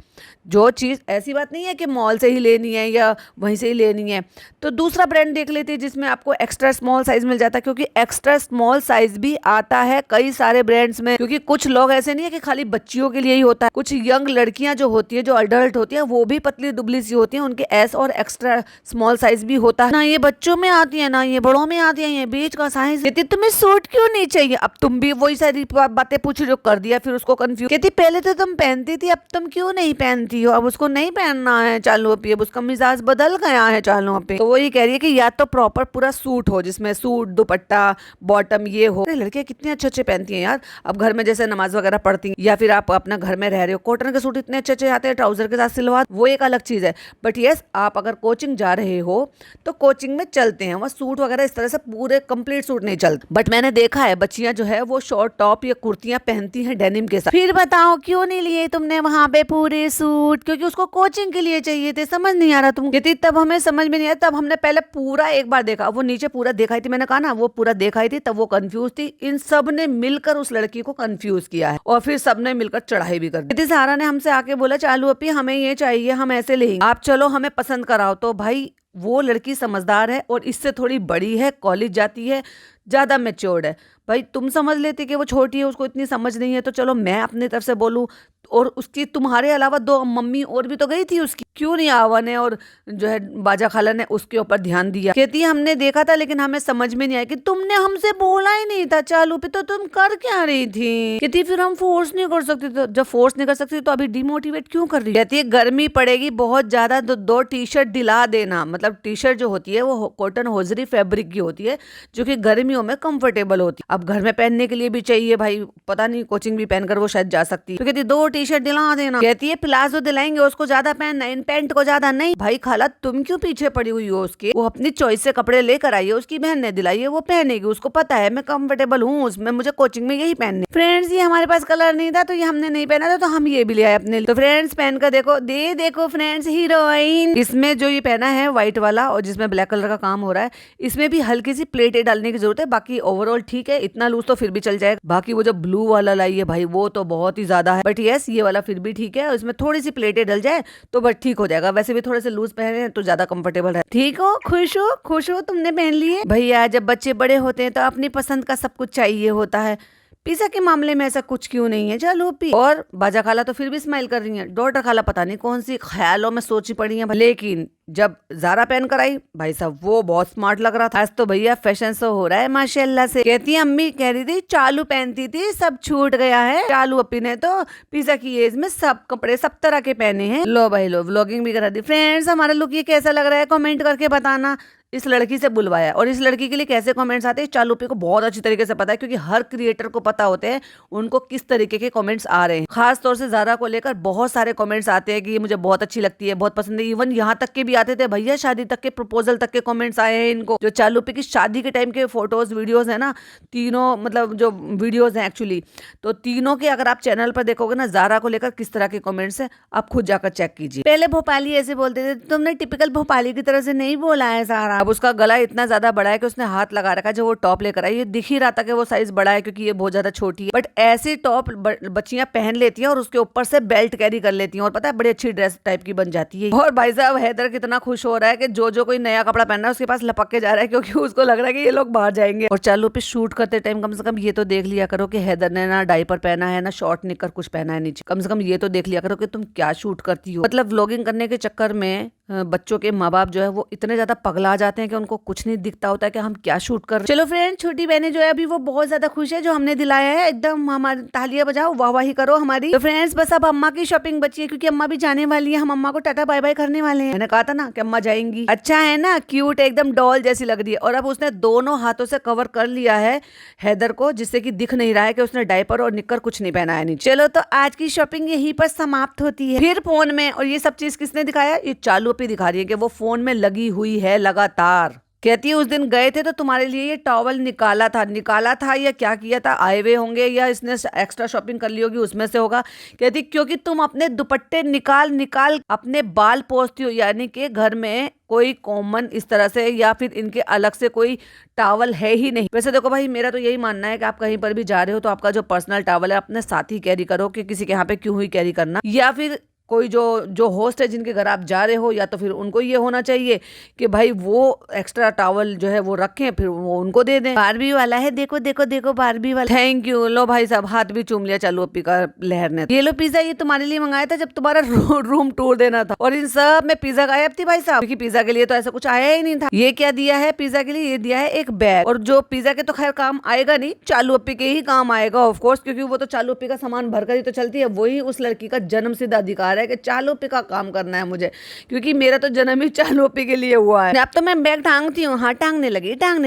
जो चीज़, ऐसी बात नहीं है कि मॉल से ही लेनी है या वहीं से ही लेनी है, तो दूसरा ब्रांड देख लेते हैं जिसमें आपको एक्स्ट्रा स्मॉल साइज मिल जाता है, क्योंकि एक्स्ट्रा स्मॉल साइज भी आता है कई सारे ब्रांड्स में। क्योंकि कुछ लोग ऐसे नहीं है कि खाली बच्चियों के लिए ही होता है, कुछ यंग लड़कियां जो होती है, जो अडल्ट होती है, वो भी पतली दुबली सी होती है, उनके एस और एक्स्ट्रा स्मॉल साइज भी होता है। ना ये बच्चों में आती है ना ये बड़ों में आती है, ये बीच का साइज। कहती तुम्हें सूट क्यों नहीं चाहिए? अब तुम भी वही सारी बातें पूछ रहे हो, कर दिया फिर उसको कंफ्यूज। कहती पहले तो तुम पहनती थी, अब तुम क्यों नहीं पहनती हो? अब उसको नहीं पहनना है चालू अपी, अब उसका मिजाज बदल गया है चालू अपी। तो वही कह रही है कि या तो प्रॉपर पूरा सूट हो, जिसमें सूट दुपट्टा बॉटम ये हो। लड़कियां कितने अच्छे अच्छे पहनती हैं यार, अब घर में जैसे नमाज वगैरह पढ़ती हैं, या फिर आप अपना घर में रह रहे हो, कॉटन के सूट इतने अच्छे अच्छे आते हैं ट्राउजर के साथ सिलवा, वो एक अलग चीज है। बट यस, आप अगर कोचिंग जा रहे हो तो कोचिंग में चलते हैं, वह सूट वगैरह इस तरह से पूरे कंप्लीट सूट नहीं चलते। बट मैंने देखा है बच्चियां जो है वो शॉर्ट टॉप या कुर्तियां पहनती हैं डेनिम के साथ। फिर बताओ क्यों नहीं लिए तुमने वहां पे पूरे सूट? क्योंकि उसको कोचिंग के लिए चाहिए थे। समझ नहीं आ रहा तुम कहती, तब हमें समझ में नहीं आया, तब हमने पहले पूरा एक बार देखा, वो नीचे पूरा दिखाई थी, मैंने कहा ना वो पूरा दिखाई थी, तब वो कंफ्यूज थी। इन सब ने मिलकर उस लड़की को कंफ्यूज किया है, और फिर सबने मिलकर चढ़ाई भी कर दी। सहारा ने हमसे आके बोला चालू अपी हमें ये चाहिए, हम ऐसे लेंगे, आप चलो हमें पसंद कराओ। तो भाई वो लड़की समझदार है और इससे थोड़ी बड़ी है, कॉलेज जाती है, ज्यादा मैच्योर्ड है। भाई तुम समझ लेते कि वो छोटी है, उसको इतनी समझ नहीं है, तो चलो मैं अपनी तरफ से बोलूं। और उसकी तुम्हारे अलावा 2 मम्मी और भी तो गई थी उसकी, क्यों नहीं आवा ने और जो है बाजा खाला ने उसके ऊपर ध्यान दिया? कहती है हमने देखा था लेकिन हमें समझ में नहीं आया कि तुमने हमसे बोला ही नहीं था चालू पे, तो तुम कर क्या रही थी? कहती फिर हम फोर्स नहीं कर सकते, तो जब फोर्स नहीं कर सकती तो अभी डिमोटिवेट क्यों कर रही? कहती है गर्मी पड़ेगी बहुत ज्यादा, तो 2 टी शर्ट दिला देना। मतलब टी शर्ट जो होती है वो कॉटन होजरी फैब्रिक की होती है, जो कि गर्मियों में कंफर्टेबल होती है। अब घर में पहनने के लिए भी चाहिए भाई, पता नहीं कोचिंग भी पहनकर वो शायद जा सकती है। तो कहती 2 टी शर्ट दिला देना। कहती है प्लाजो दिलाएंगे, उसको ज्यादा पहनना, इन पैंट को ज्यादा नहीं। भाई खाला तुम क्यों पीछे पड़ी हुई हो उसके? वो अपनी चॉइस से कपड़े लेकर आई है, उसकी बहन ने दिलाई है, वो पहनेगी, उसको पता है मैं कंफर्टेबल हूँ उसमें, मुझे कोचिंग में यही पहनने। फ्रेंड्स ये हमारे पास कलर नहीं था तो ये हमने नहीं पहना था, तो हम ये भी ले आए अपने लिए। तो फ्रेंड्स पहन कर देखो, देखो फ्रेंड्स हीरोइन, इसमें जो ये पहना है व्हाइट वाला और जिसमें ब्लैक कलर का काम हो रहा है, इसमें भी हल्की सी प्लेटें डालने की जरूरत है। बाकी ओवरऑल ठीक है, इतना लूज तो फिर भी चल जाएगा। बाकी वो जो ब्लू वाला लाई है भाई वो तो बहुत ही ज्यादा है, बट यस ये वाला फिर भी ठीक है, इसमें थोड़ी सी प्लेटें डल जाए तो बस ठीक हो जाएगा। वैसे भी थोड़े से लूज पहने हैं तो ज्यादा कंफर्टेबल है। ठीक हो, खुश हो तुमने पहन लिए? भैया जब बच्चे बड़े होते हैं तो अपनी पसंद का सब कुछ चाहिए होता है, पिज़्ज़ा के मामले में ऐसा कुछ क्यों नहीं है? चलो पी। और बाजा खाला तो फिर भी स्माइल कर रही है, डॉटर खाला पता नहीं कौन सी ख्यालों में सोची पड़ी है। लेकिन जब ज़ारा पहन कर आई भाई साहब वो बहुत स्मार्ट लग रहा था। आज तो भैया फैशन शो हो रहा है माशाल्लाह से। कहती है अम्मी कह रही थी चालू पहनती थी, सब छूट गया है। चालू अपी ने तो पिज़्ज़ा की एज में सब कपड़े सब तरह के पहने हैं। लो भाई लो, व्लॉगिंग भी करा दी। फ्रेंड्स हमारा लुक ये कैसा लग रहा है कमेंट करके बताना। इस लड़की से बुलवाया और इस लड़की के लिए कैसे कमेंट्स आते हैं चालू पे को बहुत अच्छी तरीके से पता है, क्योंकि हर क्रिएटर को पता होते हैं उनको किस तरीके के कमेंट्स आ रहे हैं। खास तौर से ज़ारा को लेकर बहुत सारे कमेंट्स आते हैं कि ये मुझे बहुत अच्छी लगती है, बहुत पसंद है। इवन यहाँ तक के भी आते थे भैया, शादी तक के प्रपोजल तक के कमेंट्स आए हैं इनको। जो चालू पे की शादी के टाइम के फोटोज वीडियोज है ना, तीनों मतलब जो वीडियोज हैं एक्चुअली, तो तीनों के अगर आप चैनल पर देखोगे ना ज़ारा को लेकर किस तरह के कमेंट्स है, आप खुद जाकर चेक कीजिए। पहले भोपाली ऐसे बोलते थे, तुमने टिपिकल भोपाली की तरह से नहीं बोला है ज़ारा। अब उसका गला इतना ज्यादा बड़ा है कि उसने हाथ लगा रखा है। जो वो टॉप लेकर आई, ये दिख ही रहा था कि वो साइज बड़ा है क्योंकि ये बहुत ज्यादा छोटी है, बट ऐसे टॉप बच्चियां पहन लेती हैं और उसके ऊपर से बेल्ट कैरी कर लेती हैं और पता है बड़ी अच्छी ड्रेस टाइप की बन जाती है। और भाई साहब हैदर कितना खुश हो रहा है कि जो कोई नया कपड़ा पहन रहा है उसके पास लपक के जा रहा है, क्योंकि उसको लग रहा है कि ये लोग बाहर जाएंगे। और चालू पे शूट करते टाइम कम से कम ये तो देख लिया करो कि हैदर ने ना डायपर पहना है ना शॉर्ट निकर कुछ पहना है नीचे। कम से कम ये तो देख लिया करो कि तुम क्या शूट करती हो। मतलब व्लॉगिंग करने के चक्कर में बच्चों के माँ बाप जो है वो इतने ज्यादा पगला जाते हैं कि उनको कुछ नहीं दिखता होता है कि हम क्या शूट कर रहे हैं। चलो फ्रेंड, छोटी बहनें जो है अभी वो बहुत ज्यादा खुश है जो हमने दिलाया है। एकदम हमारी तालियां बजाओ, वाहवाही करो हमारी। तो फ्रेंड्स बस अब अम्मा की शॉपिंग बची है, क्योंकि अम्मा भी जाने वाली है। हम अम्मा को टाटा बाय बाय करने वाले हैं। मैंने कहा था ना कि अम्मा जाएंगी। अच्छा है ना, क्यूट एकदम डॉल जैसी लग रही है। और अब उसने दोनों हाथों से कवर कर लिया है हैदर को, जिससे कि दिख नहीं रहा है कि उसने डायपर और निक्कर कुछ नहीं पहना है नीचे। चलो तो आज की शॉपिंग यहीं पर समाप्त होती है। फिर फोन में, और ये सब चीज किसने दिखाया? ये चालू पे दिखा रही है कि वो फोन में लगी हुई है लगातार। कहती है उस दिन गए थे तो तुम्हारे लिए ये टॉवल निकाला था या क्या किया था, आए हुए होंगे या इसने एक्स्ट्रा शॉपिंग कर ली होगी, उसमें से होगा। कहती क्योंकि तुम अपने दुपट्टे निकाल निकाल अपने बाल पोंछती हो, यानी कि घर में कोई कॉमन इस तरह से या फिर इनके अलग से कोई टावल है ही नहीं। वैसे देखो भाई, मेरा तो यही मानना है कि आप कहीं पर भी जा रहे हो तो आपका जो पर्सनल टावल है अपने साथ ही कैरी करो, कि किसी के यहाँ पे क्यों ही कैरी करना। या फिर कोई जो जो होस्ट है जिनके घर आप जा रहे हो, या तो फिर उनको ये होना चाहिए कि भाई वो एक्स्ट्रा टॉवल जो है वो रखें, फिर वो उनको दे दें। बारबी वाला है, देखो देखो देखो बारबी वाला। Thank you. लो भाई साहब, हाथ भी चूम लिया चालू अपी का लहर ने। ये लो पिज्जा, ये तुम्हारे लिए मंगाया था जब तुम्हारा रूम टूर देना था, और इन सब में पिज्जा गायब थी भाई साहब, क्योंकि पिज्जा के लिए तो ऐसा कुछ आया ही नहीं था। ये क्या दिया है पिज्जा के लिए? ये दिया है एक बैग, और जो पिज्जा के तो खैर काम आएगा नहीं, चालू अपी के ही काम आएगा ऑफकोर्स, क्योंकि वो तो चालू अपी का सामान भरकर ही तो चलती है। वही उस लड़की का जन्म सिद्ध अधिकार है कि चालू अपी काम करना है मुझे, क्योंकि मेरा तो जन्म ही चालू अपी के लिए हुआ है। अब तो मैं बैग टांगती हूँ। हाँ, टांगने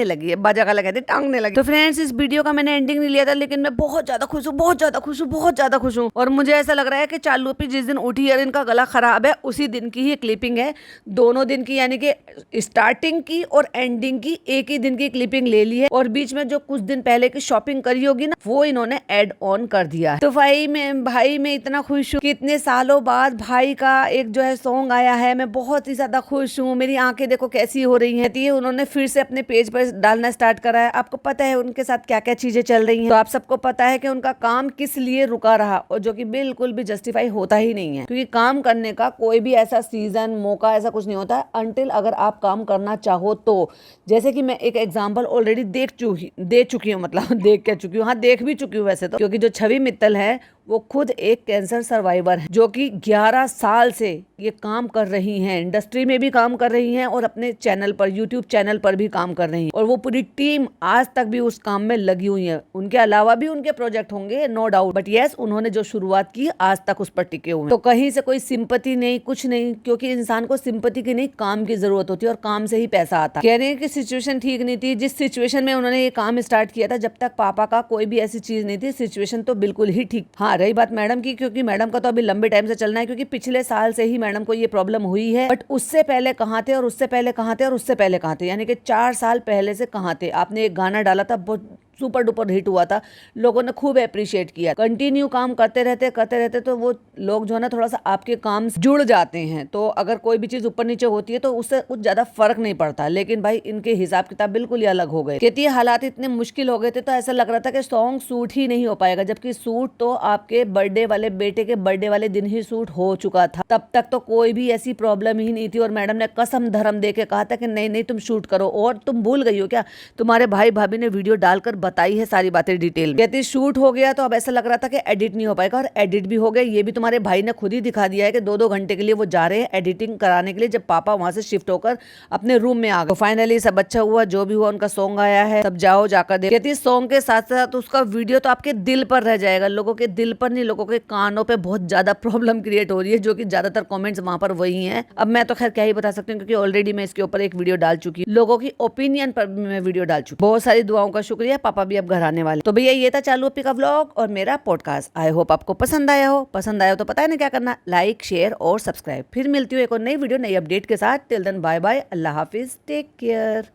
लगी बाजा का लगा टांगने लगी। तो फ्रेंड्स, इस वीडियो का मैंने एंडिंग नहीं लिया था, लेकिन मैं बहुत ज्यादा खुश हूँ। और मुझे ऐसा लग रहा है कि चालू अपी जिस दिन उठी है, इनका गला खराब है, उसी दिन की ही क्लिपिंग है, दोनों दिन की, यानी कि स्टार्टिंग की और एंडिंग की एक ही दिन की क्लिपिंग ले ली है, और बीच में जो कुछ दिन पहले की शॉपिंग करी होगी ना, वो इन्होंने एड ऑन कर दिया है। तो भाई मैं इतना खुश हूँ कि इतने सालों बाद भाई का एक जो है सॉन्ग आया है। मैं बहुत ही ज्यादा खुश हूँ। मेरी आंखें देखो कैसी हो रही हैं। उन्होंने फिर से अपने पेज पर डालना स्टार्ट करा है। आपको पता है उनके साथ क्या क्या चीजें चल रही हैं, तो आप सबको पता है कि उनका काम किस लिए रुका रहा, और जो कि बिल्कुल भी जस्टिफाई होता ही नहीं है, क्योंकि काम करने का कोई भी ऐसा सीजन मौका ऐसा कुछ नहीं होता है अनटिल अगर आप काम करना चाहो तो। जैसे कि मैं एक एग्जाम्पल ऑलरेडी दे चुकी हूँ, मतलब देख भी चुकी हूँ वैसे तो, क्योंकि जो छवि मित्तल है वो खुद एक कैंसर सर्वाइवर है, जो कि 11 साल से ये काम कर रही हैं, इंडस्ट्री में भी काम कर रही हैं और अपने चैनल पर, यूट्यूब चैनल पर भी काम कर रही हैं, और वो पूरी टीम आज तक भी उस काम में लगी हुई है। उनके अलावा भी उनके प्रोजेक्ट होंगे नो डाउट, बट यस, उन्होंने जो शुरुआत की आज तक उस पर टिके हुए हैं। तो कहीं से कोई सिंपैथी नहीं, कुछ नहीं, क्योंकि इंसान को सिंपैथी की नहीं, काम की जरूरत होती है, और काम से ही पैसा आता है। कह रहे हैं कि सिचुएशन ठीक नहीं थी, जिस सिचुएशन में उन्होंने ये काम स्टार्ट किया था, जब तक पापा का कोई भी ऐसी चीज नहीं थी, सिचुएशन तो बिल्कुल ही ठीक। हाँ, रही बात मैडम की, क्योंकि मैडम का तो अभी लंबे टाइम से चलना है, क्योंकि पिछले साल से ही मैडम को ये प्रॉब्लम हुई है, बट उससे पहले कहाँ थे, और उससे पहले कहाँ थे, और उससे पहले कहाँ थे, यानी कि 4 साल पहले से कहाँ थे। आपने एक गाना डाला था, बहुत सुपर डुपर हिट हुआ था, लोगों ने खूब अप्रिशिएट किया। कंटिन्यू काम करते रहते तो वो लोग जो है ना थोड़ा सा आपके काम से जुड़ जाते हैं, तो अगर कोई भी चीज ऊपर नीचे होती है तो उससे कुछ ज्यादा फर्क नहीं पड़ता। लेकिन भाई इनके हिसाब किताब बिल्कुल ही अलग हो गए। कहती है हालात इतने मुश्किल हो गए थे तो ऐसा लग रहा था कि सॉन्ग सूट ही नहीं हो पाएगा, जबकि सूट तो आपके बर्थडे वाले बेटे के बर्थडे वाले दिन ही सूट हो चुका था। तब तक तो कोई भी ऐसी प्रॉब्लम ही नहीं थी, और मैडम ने कसम धर्म दे के कहा था कि नहीं नहीं तुम शूट करो। और तुम भूल गई हो क्या, तुम्हारे भाई भाभी ने वीडियो डालकर बताई है सारी बातें डिटेल में। कहती शूट हो गया तो अब ऐसा लग रहा था कि एडिट नहीं हो पाएगा, और एडिट भी हो गया। ये भी तुम्हारे भाई ने खुद ही दिखा दिया है कि 2-2 घंटे के लिए वो जा रहे हैं एडिटिंग कराने के लिए, जब पापा वहां से शिफ्ट होकर अपने रूम में आ गए। तो फाइनली सब अच्छा हुआ, जो भी हुआ, उनका सॉन्ग आया है, सब जाओ जाकर देखो। कहती सॉन्ग के साथ साथ उसका वीडियो तो आपके दिल पर रह जाएगा, लोगों के दिल पर नहीं, लोगों के कानों पे बहुत ज्यादा प्रॉब्लम क्रिएट हो रही है, जो कि ज्यादातर कमेंट्स वहां पर वही हैं। अब मैं तो खैर क्या ही बता सकती हूँ, क्योंकि ऑलरेडी मैं इसके ऊपर एक वीडियो डाल चुकी हूँ, लोगों की ओपिनियन पर मैं वीडियो डाल चुकी हूँ। बहुत सारी दुआओं का शुक्रिया, पापा भी अब घर आने वाले। तो भैया ये था चालू अपी का व्लॉग और मेरा पॉडकास्ट। आई होप आपको पसंद आया हो तो पता है ना क्या करना, लाइक शेयर और सब्सक्राइब। फिर मिलती हूँ एक और नई वीडियो नई अपडेट के साथ। टिल देन बाय बाय, अल्लाह हाफिज, टेक केयर।